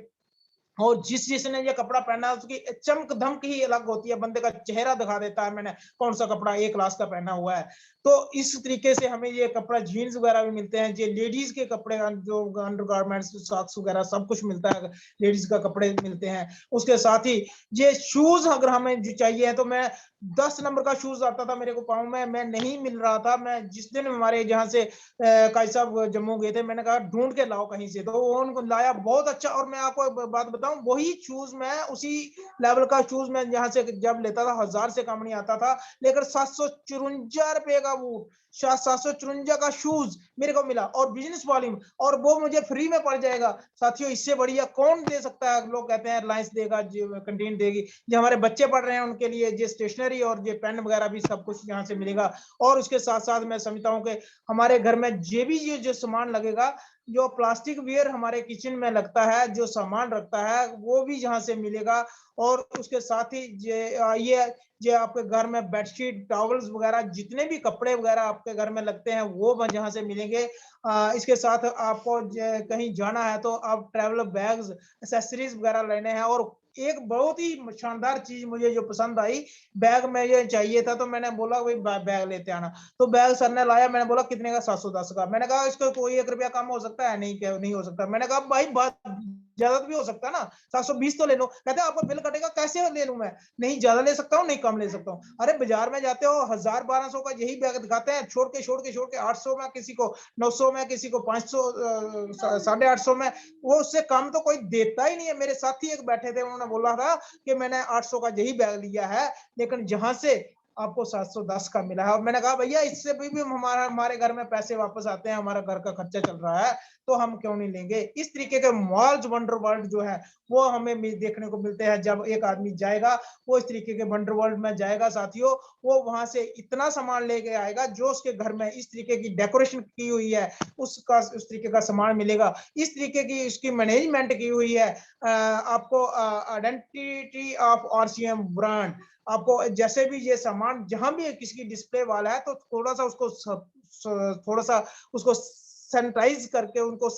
और जिसने ये कपड़ा पहना है उसकी चमक धमक ही अलग होती है, बंदे का चेहरा दिखा देता है मैंने कौन सा कपड़ा ए क्लास का पहना हुआ है। तो इस तरीके से हमें ये कपड़ा, जीन्स वगैरह भी मिलते हैं, ये लेडीज के कपड़े, जो अंडरगारमेंट्स, सॉक्स वगैरह सब कुछ मिलता है, लेडीज का कपड़े मिलते हैं। उसके साथ ही ये शूज अगर हमें चाहिए है, तो मैं 10 नंबर का शूज आता था मेरे को पाँव में, मैं नहीं मिल रहा था, मैं जिस दिन हमारे जहाँ से काई साहब जम्मू गए थे, मैंने कहा ढूंढ के लाओ कहीं से, तो उनको लाया बहुत अच्छा। और मैं आपको एक बात बताऊं, वही शूज मैं, उसी लेवल का शूज मैं जहां से जब लेता था 1000 से कम नहीं आता था, लेकर 754 रुपए का बूट, 754 का शूज मेरे को मिला, और बिजनेस वॉल्यूम, और वो मुझे फ्री में पड़ जाएगा साथियों। इससे बढ़िया कौन दे सकता है? लोग कहते हैं रिलायंस देगा, कंटीन देगी, जो हमारे बच्चे पढ़ रहे हैं उनके लिए ये स्टेशनरी और ये पेन वगैरह भी सब कुछ यहाँ से मिलेगा। और उसके साथ साथ मैं समझता हूँ कि हमारे घर में ये जो सामान लगेगा, जो प्लास्टिक वेयर हमारे किचन में लगता है, जो सामान रखता है, वो भी यहाँ से मिलेगा। और उसके साथ ही ये आपके घर में बेडशीट, टॉवल्स वगैरह, जितने भी कपड़े वगैरह आपके घर में लगते हैं, वो यहाँ से मिलेंगे। इसके साथ आपको कहीं जाना है तो आप ट्रैवल बैग्स, एक्सेसरीज वगैरह लेने हैं। और एक बहुत ही शानदार चीज मुझे जो पसंद आई, बैग में ये चाहिए था, तो मैंने बोला वही बैग लेते आना, तो बैग सर ने लाया, मैंने बोला कितने का? 710 का। मैंने कहा इसको कोई 1 रुपया कम हो सकता है? नहीं, क्या नहीं हो सकता? मैंने कहा भाई बात ज्यादा भी हो सकता है ना, 720 तो ले लो। कहते हैं आपको बिल कटेगा, कैसे ले लूं मैं? नहीं ज्यादा ले सकता हूँ, नहीं कम ले सकता हूँ। अरे बाजार में जाते हो 1000-1200 का यही बैग दिखाते हैं, छोड़ के 800 में किसी को, 900 में किसी को, 500, 850 में, वो उससे कम तो कोई देता ही नहीं है। मेरे साथी एक बैठे थे, उन्होंने बोला था कि मैंने 800 का यही बैग लिया है, लेकिन जहां से आपको 710 का मिला है। और मैंने कहा भैया इससे भी हमारे घर में पैसे वापस आते हैं, हमारा घर का खर्चा चल रहा है, तो हम क्यों नहीं लेंगे? इस तरीके के मॉल्स, वंडर वर्ल्ड जो है वो हमें देखने को मिलते हैं। जब एक आदमी जाएगा, वो इस तरीके के वंडर वर्ल्ड में जाएगा साथियों, वो वहां से इतना सामान लेके आएगा, जो उसके घर में इस तरीके की डेकोरेशन की हुई है, उस तरीके का सामान मिलेगा। इस तरीके की उसकी मैनेजमेंट की हुई है। आपको आइडेंटिटी ऑफ आरसीएम ब्रांड, आपको जैसे भी ये सामान जहां भी किसी की डिस्प्ले वाला है, तो थोड़ा सा उसको सैनिटाइज करके, उनको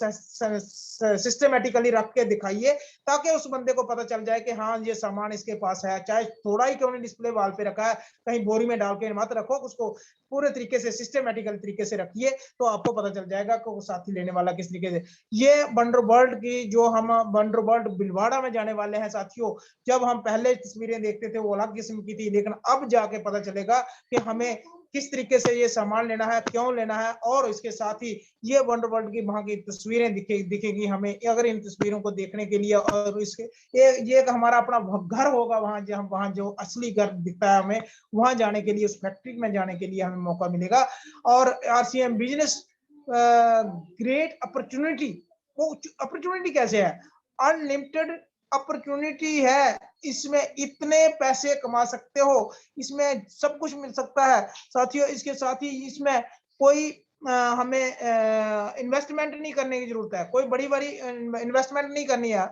सिस्टमेटिकली रख के दिखाइए, ताकि उस बंदे को पता चल जाए कि हाँ ये सामान इसके पास है। चाहे थोड़ा ही क्यों नहीं डिस्प्ले वाल पे रखा है, कहीं बोरी में डाल के मत रखो, उसको पूरे तरीके से सिस्टमेटिकल तरीके से रखिए, तो आपको पता चल जाएगा कि वो साथी लेने वाला किस तरीके से। ये वंडर वर्ल्ड की, जो हम वंडर वर्ल्ड भिलवाड़ा में जाने वाले हैं साथियों, जब हम पहले तस्वीरें देखते थे वो अलग किस्म की थी, लेकिन अब जाके पता चलेगा कि हमें किस तरीके से ये सामान लेना है, क्यों लेना है। और इसके साथ ही ये वंडर वर्ल्ड की वहां की तस्वीरें दिखेगी हमें, अगर इन तस्वीरों को देखने के लिए, और इसके ये एक हमारा अपना घर होगा वहां जो असली घर दिखता है हमें, वहां जाने के लिए, उस फैक्ट्री में जाने के लिए हमें मौका मिलेगा। और आरसीएम बिजनेस ग्रेट अपॉर्चुनिटी, वो अपॉर्चुनिटी कैसे है? अनलिमिटेड अपॉर्चुनिटी है, इसमें इतने पैसे कमा सकते हो, इसमें सब कुछ मिल सकता है साथियों। इसके साथ ही इसमें कोई हमें इन्वेस्टमेंट नहीं करने की जरूरत है, कोई बड़ी बड़ी इन्वेस्टमेंट नहीं करनी है,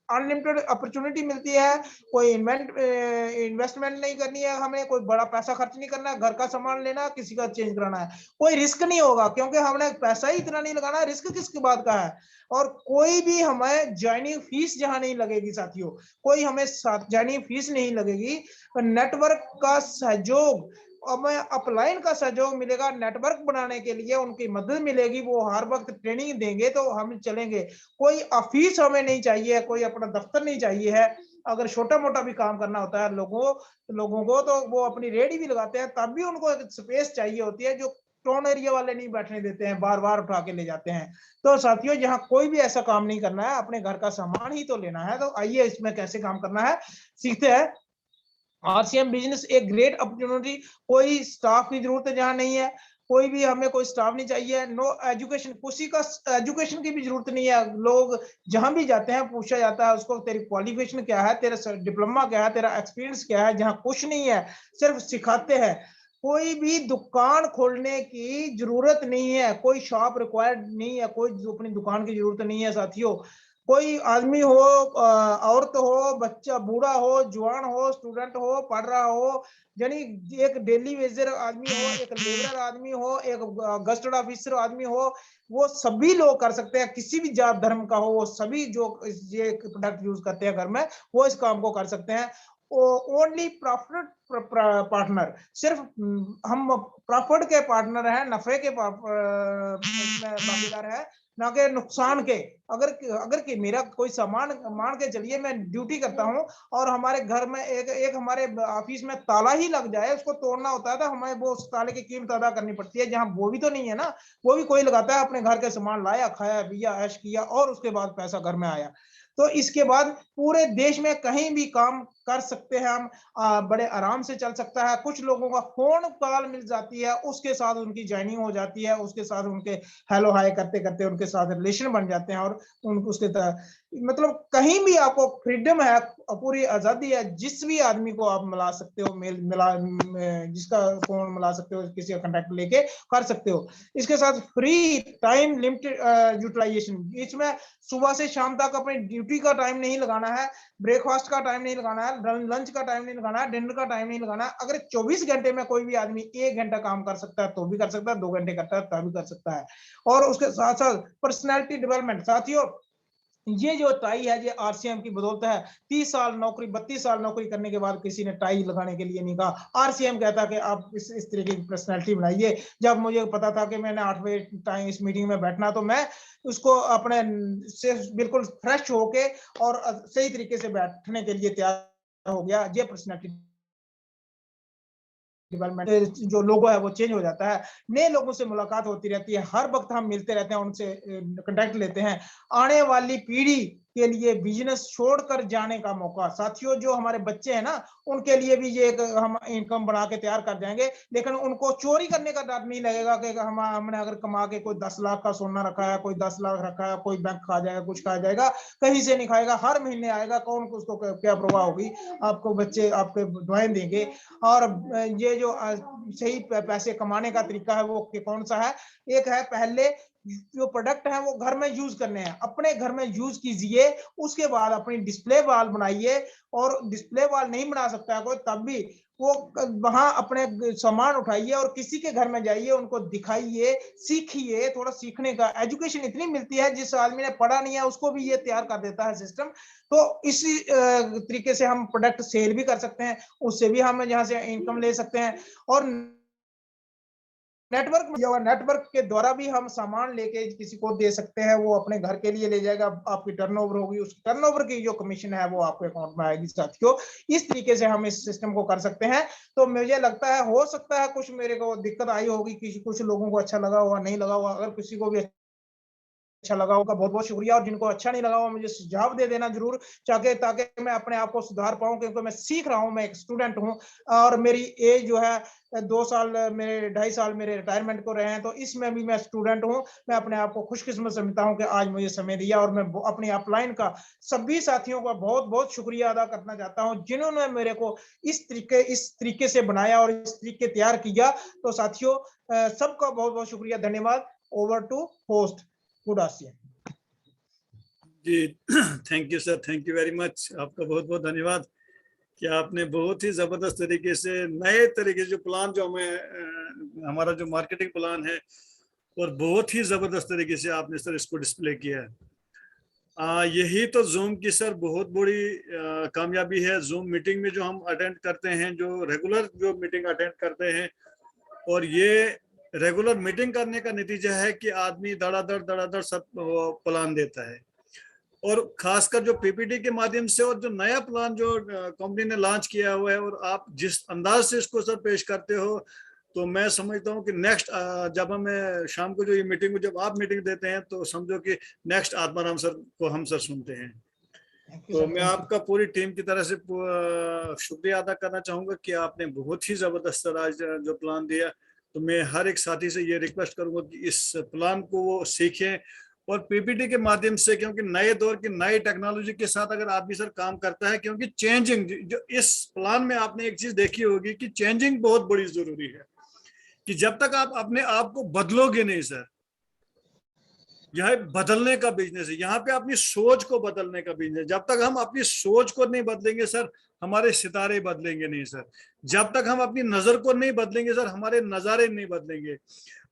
अनलिमिटेड अपॉर्चुनिटी मिलती है, कोई इन्वेस्टमेंट नहीं करनी है, हमें कोई बड़ा पैसा खर्च नहीं करना है, घर का सामान लेना, किसी का चेंज कराना है, कोई रिस्क नहीं होगा, क्योंकि हमने पैसा ही इतना नहीं लगाना, रिस्क किसकी बात का है। और कोई भी हमें ज्वाइनिंग फीस जहां नहीं लगेगी साथियों, कोई हमें ज्वाइनिंग फीस नहीं लगेगी, नेटवर्क का सहयोग हमें अपलाइन का सहयोग मिलेगा, नेटवर्क बनाने के लिए उनकी मदद मिलेगी, वो हर वक्त ट्रेनिंग देंगे तो हम चलेंगे। कोई ऑफिस हमें नहीं चाहिए, कोई अपना दफ्तर नहीं चाहिए है। अगर छोटा मोटा भी काम करना होता है लोगों को तो वो अपनी रेडी भी लगाते हैं, तब भी उनको एक स्पेस चाहिए होती है जो टोन एरिया वाले नहीं बैठने देते हैं, बार बार उठा के ले जाते हैं। तो साथियों, यहाँ कोई भी ऐसा काम नहीं करना है, अपने घर का सामान ही तो लेना है। तो आइए इसमें कैसे काम करना है सीखते हैं। आरसीएम बिजनेस एक ग्रेट अपॉर्चुनिटी। कोई स्टाफ की जरूरत जहाँ नहीं है, कोई भी हमें कोई स्टाफ नहीं चाहिए। नो एजुकेशन, किसी का एजुकेशन की भी जरूरत नहीं है। लोग जहां भी जाते हैं पूछा जाता है उसको, तेरी क्वालिफिकेशन क्या है, तेरा डिप्लोमा क्या है, तेरा एक्सपीरियंस क्या है। जहाँ कुछ नहीं है, सिर्फ सिखाते हैं। कोई भी दुकान खोलने की जरूरत नहीं है, कोई शॉप रिक्वायर्ड नहीं है, कोई अपनी दुकान की जरूरत नहीं है साथियों। कोई आदमी हो, औरत हो, बच्चा, बूढ़ा हो, जवान हो, स्टूडेंट हो, पढ़ रहा हो, यानी एक डेली वेजर आदमी हो, एक लेबर आदमी हो, एक गस्टेड ऑफिसर आदमी हो, वो सभी लोग कर सकते हैं। किसी भी जात धर्म का हो, वो सभी जो ये प्रोडक्ट यूज करते हैं घर में, वो इस काम को कर सकते हैं। ओनली प्रॉफिट पार्टनर, सिर्फ हम प्रॉफिट के पार्टनर हैं, नफे के भागीदार है, ना कि नुकसान के। अगर कि मेरा कोई सामान, मान के चलिए मैं ड्यूटी करता हूं और हमारे घर में एक हमारे ऑफिस में ताला ही लग जाए, उसको तोड़ना होता है तो हमें वो उस ताले की कीमत अदा करनी पड़ती है। जहां वो भी तो नहीं है ना, वो भी कोई लगाता है, अपने घर के सामान लाया, खाया पिया, ऐश किया और उसके बाद पैसा घर में आया। तो इसके बाद पूरे देश में कहीं भी काम कर सकते हैं हम, बड़े आराम से चल सकता है। कुछ लोगों का फोन कॉल मिल जाती है, उसके साथ उनकी ज्वाइनिंग हो जाती है, उसके साथ उनके हेलो हाय करते करते उनके साथ रिलेशन बन जाते हैं और उसके मतलब कहीं भी आपको फ्रीडम है, पूरी आजादी है। जिस भी आदमी को आप मिला सकते हो, मेल मिला, जिसका फोन मिला सकते हो, किसी का कांटेक्ट लेके कर सकते हो। इसके साथ फ्री टाइम लिमिटेड यूटिलाइजेशन, इसमें सुबह से शाम तक अपनी ड्यूटी का टाइम नहीं लगाना है, ब्रेकफास्ट का टाइम नहीं लगाना है, लंच का टाइम नहीं लगाना है, डिनर का टाइम नहीं लगाना है। अगर 24 घंटे में कोई भी आदमी 1 घंटा काम कर सकता है तो भी कर सकता है, 2 घंटे करता है तो भी कर सकता है। और उसके साथ साथ पर्सनैलिटी डेवलपमेंट। साथियों, ये जो टाई है, ये आरसीएम की बदौलत है। 30 साल नौकरी, 32 साल नौकरी करने के बाद किसी ने टाई लगाने के लिए नहीं कहा। आरसीएम कहता है कि आप इस तरीके की पर्सनैलिटी बनाइए। जब मुझे पता था कि मैंने 8 बजे टाइम इस मीटिंग में बैठना, तो मैं उसको अपने से बिल्कुल फ्रेश होके और सही तरीके से बैठने के लिए तैयार हो गया। ये पर्सनैलिटी डेवलपमेंट, जो लोगो है वो चेंज हो जाता है। नए लोगों से मुलाकात होती रहती है, हर वक्त हम मिलते रहते हैं, उनसे कांटेक्ट लेते हैं। आने वाली पीढ़ी के लिए बिजनेस छोड़कर जाने का मौका। साथियों, जो हमारे बच्चे हैं ना, उनके लिए भी ये एक हम इनकम बना के तैयार कर जाएंगे, लेकिन उनको चोरी करने का डर नहीं लगेगा कि हमने अगर कमा के कोई 10 लाख का सोना रखा है, कोई 10 लाख रखा है, कोई बैंक खा जाएगा, कुछ खा जाएगा, कहीं से नहीं खाएगा। हर महीने आएगा, कौन उसको क्या परवाह होगी। आपको बच्चे आपके दुआएं देंगे। और ये जो सही पैसे कमाने का तरीका है वो कौन सा है? एक है, पहले जो प्रोडक्ट है वो घर में यूज करने हैं, अपने घर में यूज कीजिए। उसके बाद अपनी डिस्प्ले वॉल बनाइए, और डिस्प्ले वॉल नहीं बना सकता है कोई, तब भी वो वहां अपने सामान उठाइए और किसी के घर में जाइए, उनको दिखाइए, सीखिए। थोड़ा सीखने का एजुकेशन इतनी मिलती है, जिस आदमी ने पढ़ा नहीं है उसको भी ये तैयार कर देता है सिस्टम। तो इसी तरीके से हम प्रोडक्ट सेल भी कर सकते हैं, उससे भी हम यहाँ से इनकम ले सकते हैं। और नेटवर्क के द्वारा भी हम सामान लेके किसी को दे सकते हैं, वो अपने घर के लिए ले जाएगा, आपकी टर्नओवर होगी, उस टर्नओवर की जो कमीशन है वो आपके अकाउंट में आएगी। साथियों, इस तरीके से हम इस सिस्टम को कर सकते हैं। तो मुझे लगता है, हो सकता है कुछ मेरे को दिक्कत आई होगी, किसी कुछ लोगों को अच्छा लगा हुआ, नहीं लगा हुआ। अगर किसी को भी अच्छा लगा होगा, बहुत बहुत शुक्रिया। और जिनको अच्छा नहीं लगा हुआ, मुझे सुझाव दे देना जरूर, ताकि मैं अपने आप को सुधार पाऊं, क्योंकि मैं सीख रहा हूं, मैं एक स्टूडेंट हूं और मेरी एज जो है 2 साल, मेरे 2.5 साल मेरे रिटायरमेंट को रहे हैं। तो इसमें भी मैं स्टूडेंट हूं। मैं अपने आप को खुशकिस्मत समझता हूं कि आज मुझे समय दिया, और मैं अपनी अपलाइन का सभी साथियों का बहुत बहुत शुक्रिया अदा करना चाहता हूं, जिन्होंने मेरे को इस तरीके से बनाया और इस तरीके तैयार किया। तो साथियों, सबका बहुत बहुत शुक्रिया, धन्यवाद। Over to host. Good Asiya ji. Thank you sir, thank you very much. आपका बहुत बहुत धन्यवाद कि आपने बहुत ही जबरदस्त तरीके से, नए तरीके से जो प्लान, जो हमें हमारा जो मार्केटिंग प्लान है, और बहुत ही जबरदस्त तरीके से आपने सर इसको डिस्प्ले किया है। यही तो जूम की सर बहुत बड़ी कामयाबी है। जूम मीटिंग में जो हम अटेंड करते हैं, जो रेगुलर जो मीटिंग अटेंड करते हैं, और ये रेगुलर मीटिंग करने का नतीजा है कि आदमी धड़ाधड़ सब प्लान देता है। और खासकर जो पीपीटी के माध्यम से और जो नया प्लान जो कंपनी ने लॉन्च किया हुआ है, और आप जिस अंदाज से इसको सर पेश करते हो, तो मैं समझता हूँ कि नेक्स्ट जब हमें शाम को जो ये मीटिंग में जब आप मीटिंग देते हैं, तो समझो कि नेक्स्ट आत्माराम सर को हम सर सुनते हैं। तो मैं आपका पूरी टीम की तरह से शुक्रिया अदा करना चाहूंगा कि आपने बहुत ही जबरदस्त सर आज जो प्लान दिया। तो मैं हर एक साथी से ये रिक्वेस्ट करूंगा कि इस प्लान को वो सीखें, और पीपीटी के माध्यम से, क्योंकि नए दौर की नई टेक्नोलॉजी के साथ अगर आदमी सर काम करता है, क्योंकि चेंजिंग जो इस प्लान में आपने एक चीज देखी होगी कि चेंजिंग बहुत बड़ी जरूरी है, कि जब तक आप अपने आप को बदलोगे नहीं सर, यह बदलने का बिजनेस है, यहाँ पे अपनी सोच को बदलने का बिजनेस। जब तक हम अपनी सोच को नहीं बदलेंगे सर, हमारे सितारे बदलेंगे नहीं सर। जब तक हम अपनी नजर को नहीं बदलेंगे सर, हमारे नजारे नहीं बदलेंगे।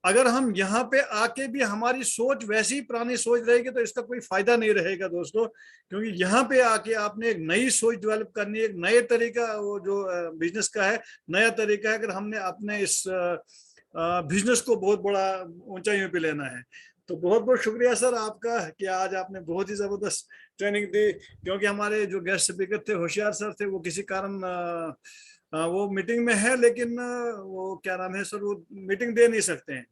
अगर हम यहाँ पे आके भी हमारी सोच वैसी पुरानी सोच रहेगी, तो इसका कोई फायदा नहीं रहेगा दोस्तों। क्योंकि यहाँ पे आके आपने एक नई सोच डेवलप करनी है, एक नए तरीका वो जो बिजनेस का है, नया तरीका है। अगर हमने अपने इस बिजनेस को बहुत बड़ा ऊंचाइयों पे लेना है, तो बहुत बहुत शुक्रिया सर आपका कि आज आपने बहुत ही जबरदस्त ट्रेनिंग दी। क्योंकि हमारे जो गेस्ट स्पीकर थे, होशियार सर थे, वो किसी कारण वो मीटिंग में है, लेकिन वो क्या नाम है सर, वो मीटिंग दे नहीं सकते हैं।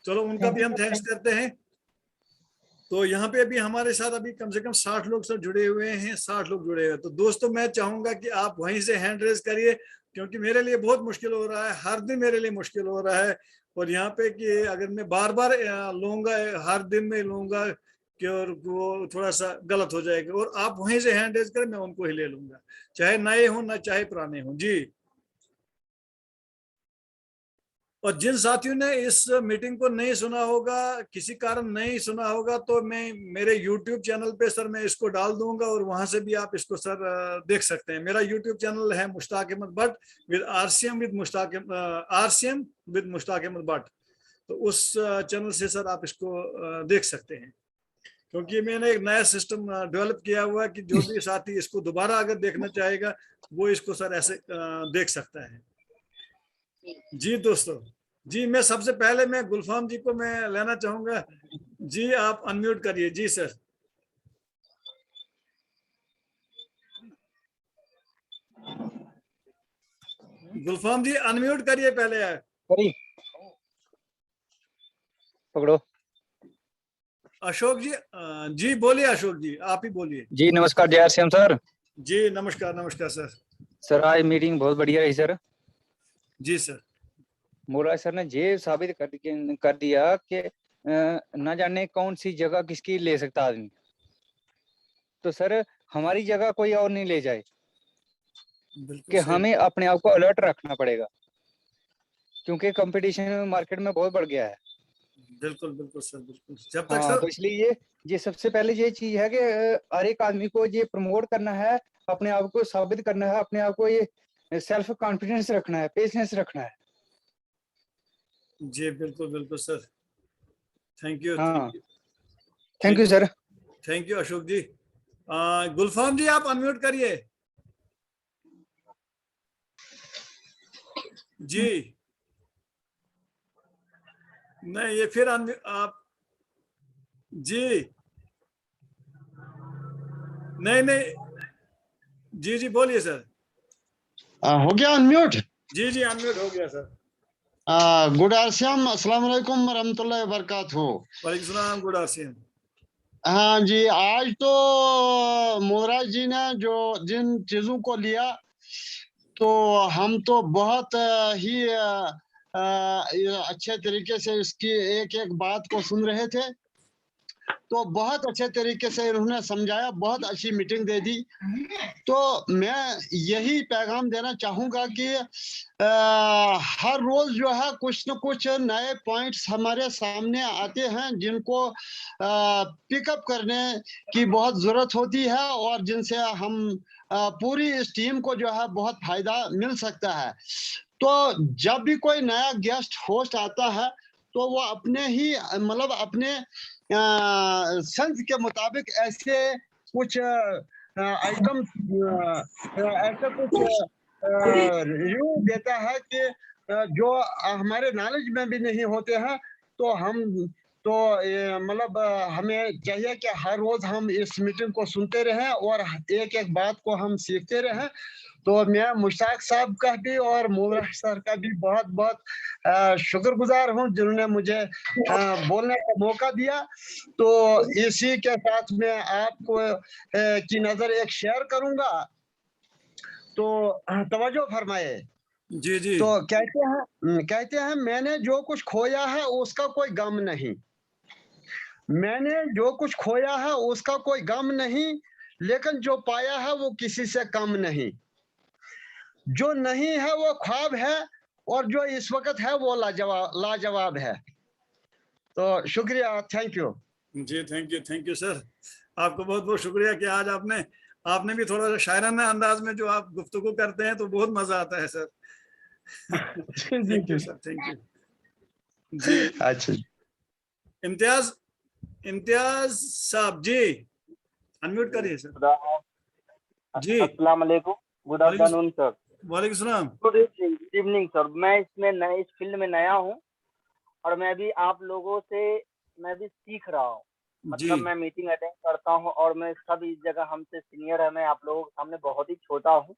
चलो उनका भी हम थैंक्स करते हैं। तो यहाँ पे अभी हमारे साथ अभी कम से कम 60 लोग सर जुड़े हुए हैं, 60 लोग जुड़े हुए। तो दोस्तों मैं चाहूंगा कि आप वहीं से हैंड रेज करिए, क्योंकि मेरे लिए बहुत मुश्किल हो रहा है, हर दिन मेरे लिए मुश्किल हो रहा है। और यहाँ पे कि अगर मैं बार बार लूंगा, हर दिन में लूंगा, कि और वो थोड़ा सा गलत हो जाएगा। और आप वहीं से हैंड रेज करें, मैं उनको ही ले लूंगा, चाहे नए हों ना चाहे पुराने हों जी। और जिन साथियों ने इस मीटिंग को नहीं सुना होगा, किसी कारण नहीं सुना होगा, तो मैं मेरे YouTube चैनल पे सर मैं इसको डाल दूंगा, और वहां से भी आप इसको सर देख सकते हैं। मेरा YouTube चैनल है Mushtaq Ahmed Bhatt with RCM with Mushtaq Ahmed Bhatt. तो उस चैनल से सर आप इसको देख सकते हैं। क्योंकि मैंने एक नया सिस्टम डेवलप किया हुआ है कि जो भी साथी इसको दोबारा अगर देखना चाहेगा, वो इसको सर ऐसे देख सकता है जी। दोस्तों जी, मैं सबसे पहले मैं गुलफाम जी को मैं लेना चाहूंगा जी। आप अनम्यूट करिए जी सर। गुलफाम जी अनम्यूट करिए पहले यार। पकड़ो। अशोक जी जी बोलिए, अशोक जी आप ही बोलिए जी। नमस्कार जय श्याम सर। जी नमस्कार, नमस्कार सर। सर आज मीटिंग बहुत बढ़िया रही सर। जी सर। मोराज सर ने ये साबित कर दिया कि न जाने कौन सी जगह किसकी ले सकता आदमी। तो सर हमारी जगह कोई और नहीं ले जाए, कि हमें अपने आप को अलर्ट रखना पड़ेगा, क्योंकि कंपटीशन मार्केट में बहुत बढ़ गया है। बिल्कुल बिल्कुल सर, बिल्कुल। जब तक सर तो इसलिए ये सबसे पहले ये चीज है कि हर एक आदमी को ये प्रमोट करना है, अपने आप को साबित करना है, अपने आप को ये सेल्फ कॉन्फिडेंस रखना है, पेशेंस रखना है जी। बिल्कुल बिल्कुल सर। Thank you. हाँ thank you sir. Thank you Ashok ji. Gulfam ji आप अनम्यूट करिए जी। नहीं ये फिर आप जी। नहीं जी जी बोलिए सर। हो गया अनम्यूट? जी जी अनम्यूट हो गया सर। गुड आसियम, अस्सलाम वालेकुम रहमतुल्लाहि व बरकातहू। वालेकुम सलाम, गुड आसियम। हाँ जी, आज तो मोराज जी ने जो जिन चीजों को लिया, तो हम तो बहुत ही अच्छे तरीके से इसकी एक एक बात को सुन रहे थे। तो बहुत अच्छे तरीके से इन्होंने समझाया, बहुत अच्छी मीटिंग दे दी। तो मैं यही पैगाम देना चाहूंगा कि हर रोज जो है कुछ न कुछ नए पॉइंट्स हमारे सामने आते हैं, जिनको पिकअप करने की बहुत जरूरत होती है, और जिनसे हम पूरी इस टीम को जो है बहुत फायदा मिल सकता है। तो जब भी कोई नया गेस्ट होस्ट आता है, तो वो अपने ही मतलब अपने संघ के मुताबिक ऐसे कुछ आइटम ऐसा कुछ रिव्यू देता है कि जो हमारे नॉलेज में भी नहीं होते हैं, तो हम तो मतलब हमें चाहिए कि हर रोज हम इस मीटिंग को सुनते रहें और एक एक बात को हम सीखते रहें। तो मैं मुश्ताक साहब का भी और मोहम्मद सर का भी बहुत बहुत शुक्रगुजार हूं जिन्होंने मुझे बोलने का मौका दिया। तो इसी के साथ मैं आपको की नजर एक शेयर करूंगा, तो तवज्जो फरमाए। जी जी। तो कहते हैं मैंने जो कुछ खोया है उसका कोई गम नहीं, मैंने जो कुछ खोया है उसका कोई गम नहीं, लेकिन जो पाया है वो किसी से कम नहीं। जो नहीं है वो ख्वाब है और जो इस वक्त है वो लाजवाब है। तो शुक्रिया, थैंक यू। जी थैंक यू सर, आपको बहुत बहुत शुक्रिया कि आज आपने भी थोड़ा सा शायराना अंदाज में जो आप गुफ्तगू करते हैं तो बहुत मजा आता है sir. Thank you sir, thank you ji. अच्छा, इम्तियाज साहब जी अनम्यूट करिए सर। जी अस्सलाम वालेकुम, गुड आफ्टरनून सर। वालेकुम सलाम। Good evening sir. मैं इस फील्ड में नया हूँ और मैं भी आप लोगों से मैं भी सीख रहा हूँ। मतलब मैं मीटिंग अटेंड करता हूँ और मैं सब इस जगह हमसे सीनियर है, मैं आप लोगों के सामने बहुत ही छोटा हूँ।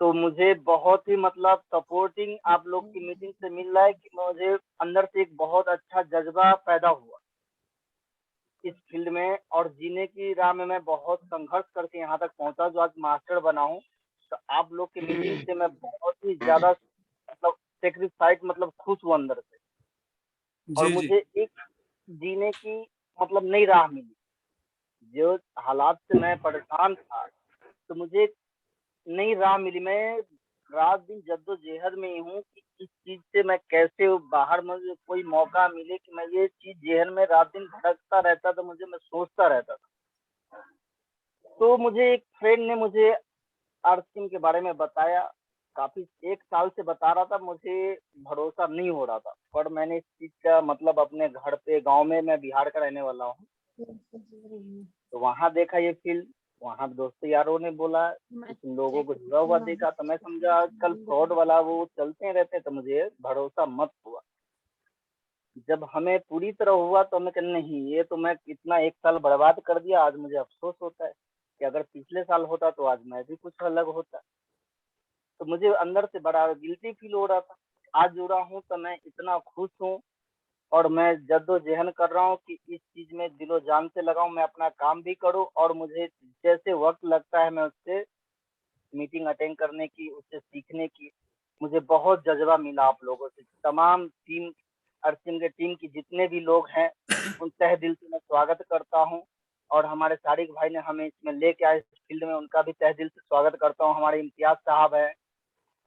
तो मुझे बहुत ही मतलब सपोर्टिंग आप लोग की मीटिंग से मिल रहा है कि मुझे अंदर से एक बहुत अच्छा जज्बा पैदा हुआ इस फील्ड में, और जीने की राह में मैं बहुत संघर्ष करके यहाँ तक पहुंचा जो आज मास्टर बना हूँ। तो आप लोग की मीटिंग से मैं बहुत ही ज्यादा मतलब सेक्रीफाइस मतलब खुश हूँ अंदर से, और मुझे एक जीने की मतलब नई राह मिली। जो हालात से मैं परेशान था तो मुझे नई राह मिली। मैं रात दिन जद्दोजहद में ही हूँ कि इस चीज से मैं कैसे बाहर, मुझे कोई मौका मिले कि मैं ये चीज जहन में रात दिन भटकता रहता था, मैं सोचता रहता था। तो मुझे एक फ्रेंड ने मुझे आरसीएम के बारे में बताया, काफी 1 साल से बता रहा था, मुझे भरोसा नहीं हो रहा था, पर मैंने इस चीज का मतलब अपने घर पे गांव में, मैं बिहार का रहने वाला हूँ, तो वहां देखा ये फील्ड, वहां दोस्तों यारों ने बोला, कुछ लोगों को जुड़ा हुआ देखा, तो मैं समझा आजकल फ्रॉड वाला वो चलते रहते, तो मुझे भरोसा मत हुआ। जब हमें पूरी तरह हुआ तो हमें कहना नहीं, ये तो मैं कितना 1 साल बर्बाद कर दिया। आज मुझे अफसोस होता है कि अगर पिछले साल होता तो आज मैं भी कुछ अलग होता। तो मुझे अंदर से बड़ा गिल्टी फील हो रहा था। आज जुड़ा हूँ तो मैं इतना खुश हूँ और मैं जद्दोजहद कर रहा हूँ कि इस चीज में दिलो जान से लगाऊं, मैं अपना काम भी करूं, और मुझे जैसे वक्त लगता है मैं उससे मीटिंग अटेंड करने की, उससे सीखने की, मुझे बहुत जज्बा मिला आप लोगों से। तमाम टीम अर्चिन के टीम की जितने भी लोग हैं उन तहे दिल से मैं स्वागत करता हूँ, और हमारे सारिक भाई ने हमें इसमें लेके आए इस फील्ड में, उनका भी तहे दिल से स्वागत करता हूँ। हमारे इम्तियाज साहब है,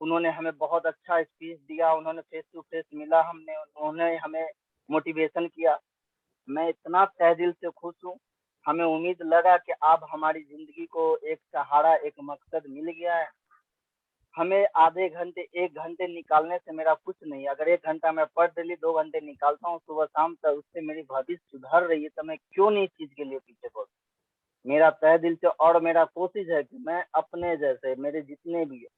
उन्होंने हमें बहुत अच्छा स्पीच दिया, उन्होंने फेस टू फेस मिला, उन्होंने हमें मोटिवेशन किया। मैं इतना तहे दिल से खुश हूँ। हमें उम्मीद लगा कि अब हमारी जिंदगी को एक सहारा, एक मकसद मिल गया है। हमें आधे घंटे 1 घंटे निकालने से मेरा कुछ नहीं, अगर 1 घंटा मैं पर डेली 2 घंटे निकालता हूँ सुबह शाम, तो उससे मेरी भविष्य सुधर रही है, तो मैं क्यों नहीं इस चीज के लिए पीछे पड़ूं। मेरा तहे दिल से, और मेरा कोशिश है कि मैं अपने जैसे मेरे जितने भी है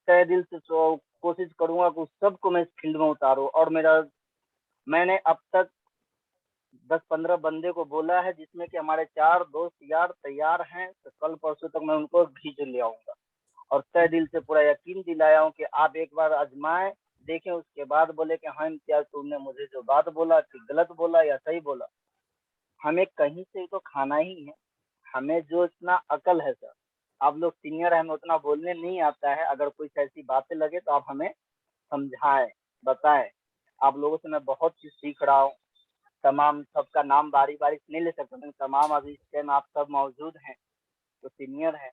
तहे दिल से कोशिश करूंगा कि उस सबको मैं इस फील्ड में उतारूं। और मैंने अब तक 10-15 बंदे को बोला है, जिसमें कि हमारे 4 दोस्त यार तैयार हैं, तो कल परसों तक मैं उनको खींच ले आऊंगा, और तहे दिल से पूरा यकीन दिलाया हूँ कि आप एक बार आजमाएं, देखें, उसके बाद बोले कि हाँ इम्तियाज तुमने मुझे जो बात बोला कि गलत बोला या सही बोला। हमें कहीं से तो खाना ही है, हमें जो इतना अकल है सर, आप लोग सीनियर है, हमें उतना बोलने नहीं आता है, अगर कोई ऐसी बातें लगे तो आप हमें समझाएं, बताएं। आप लोगों से मैं बहुत चीज सीख रहा हूँ। तमाम सबका नाम बारी बारी से नहीं ले सकता, लेकिन तमाम अभी इस टाइम आप सब मौजूद हैं तो सीनियर हैं,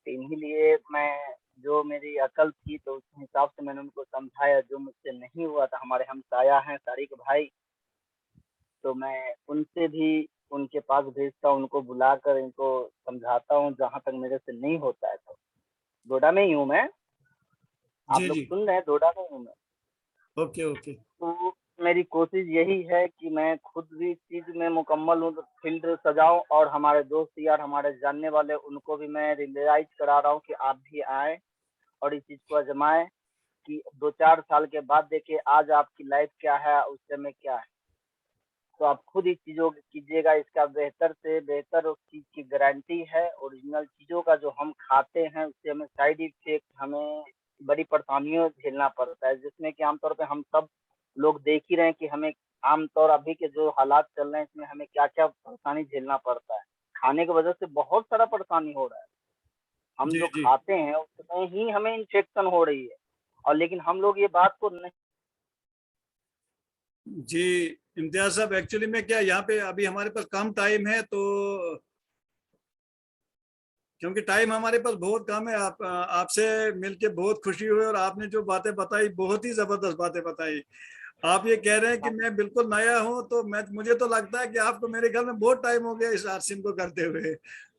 तो इन्हीं लिए मैं जो मेरी अकल थी तो उस हिसाब से मैंने उनको समझाया। जो मुझसे नहीं हुआ था, हमारे हमसाया हैं तारिक भाई, तो मैं उनसे भी उनके पास भेजता हूँ, उनको बुलाकर इनको समझाता हूँ जहाँ तक मेरे से नहीं होता है। तो डोडा में ही हूँ मैं, आप लोग सुन रहे हैं, डोडा में हूँ मैं। Okay okay. तो मेरी कोशिश यही है कि मैं खुद भी इस चीज में मुकम्मल हूँ, तो फील्ड सजाऊं और हमारे दोस्त यार, हमारे जानने वाले, उनको भी मैं रियलाइज करा रहा हूँ कि आप भी आए और इस चीज को आजमाएं कि 2-4 साल के बाद देखिए आज आपकी लाइफ क्या है, उस समय क्या है। तो आप खुद ही चीजों को कीजिएगा, इसका बेहतर से बेहतर उस चीज की गारंटी है। ओरिजिनल चीजों का जो हम खाते हैं उससे हमें साइड इफेक्ट, हमें बड़ी परेशानियों झेलना पड़ता है, जिसमें कि आमतौर पे हम सब लोग देख ही रहे हैं कि हमें आमतौर अभी के जो हालात चल रहे हैं इसमें हमें क्या क्या परेशानी झेलना पड़ता है। खाने की वजह से बहुत सारा परेशानी हो रहा है। हम जी जो जी खाते हैं उसमें ही हमें इन्फेक्शन हो रही है, और लेकिन हम लोग ये बात को नहीं। जी इम्तियाज साहब, एक्चुअली में क्या यहाँ पे अभी हमारे पास कम टाइम है, तो क्योंकि टाइम हमारे पास बहुत कम है, आपसे मिलके बहुत खुशी हुई और आपने जो बातें बताई बहुत ही जबरदस्त बातें बताई। आप ये कह रहे हैं कि मैं बिल्कुल नया हूं, तो मुझे तो लगता है कि आपको मेरे ख्याल में बहुत टाइम हो गया इस आरसिम को करते हुए,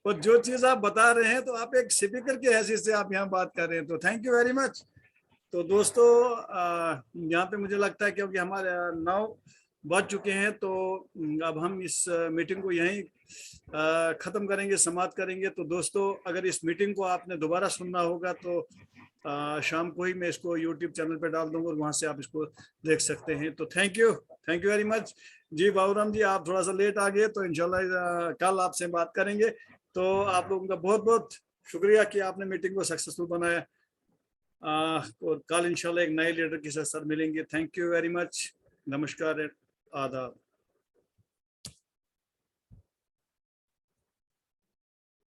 और जो चीज आप बता रहे हैं तो आप एक स्पीकर की हैसियत से आप यहाँ बात कर रहे हैं, तो थैंक यू वेरी मच। तो दोस्तों यहाँ पे मुझे लगता है क्योंकि हमारे 9 बज चुके हैं, तो अब हम इस मीटिंग को यहीं ख़त्म करेंगे, समाप्त करेंगे। तो दोस्तों अगर इस मीटिंग को आपने दोबारा सुनना होगा तो शाम को ही मैं इसको YouTube चैनल पे डाल दूंगा और वहाँ से आप इसको देख सकते हैं। तो थैंक यू वेरी मच। जी बाबूराम जी, आप थोड़ा सा लेट आ गए, तो इंशाल्लाह कल आपसे बात करेंगे। तो आप लोगों का बहुत बहुत शुक्रिया कि आपने मीटिंग को सक्सेसफुल बनाया। और कल इंशाल्लाह एक नए लीडर के साथ मिलेंगे। Thank you very much. नमस्कार, आदाब।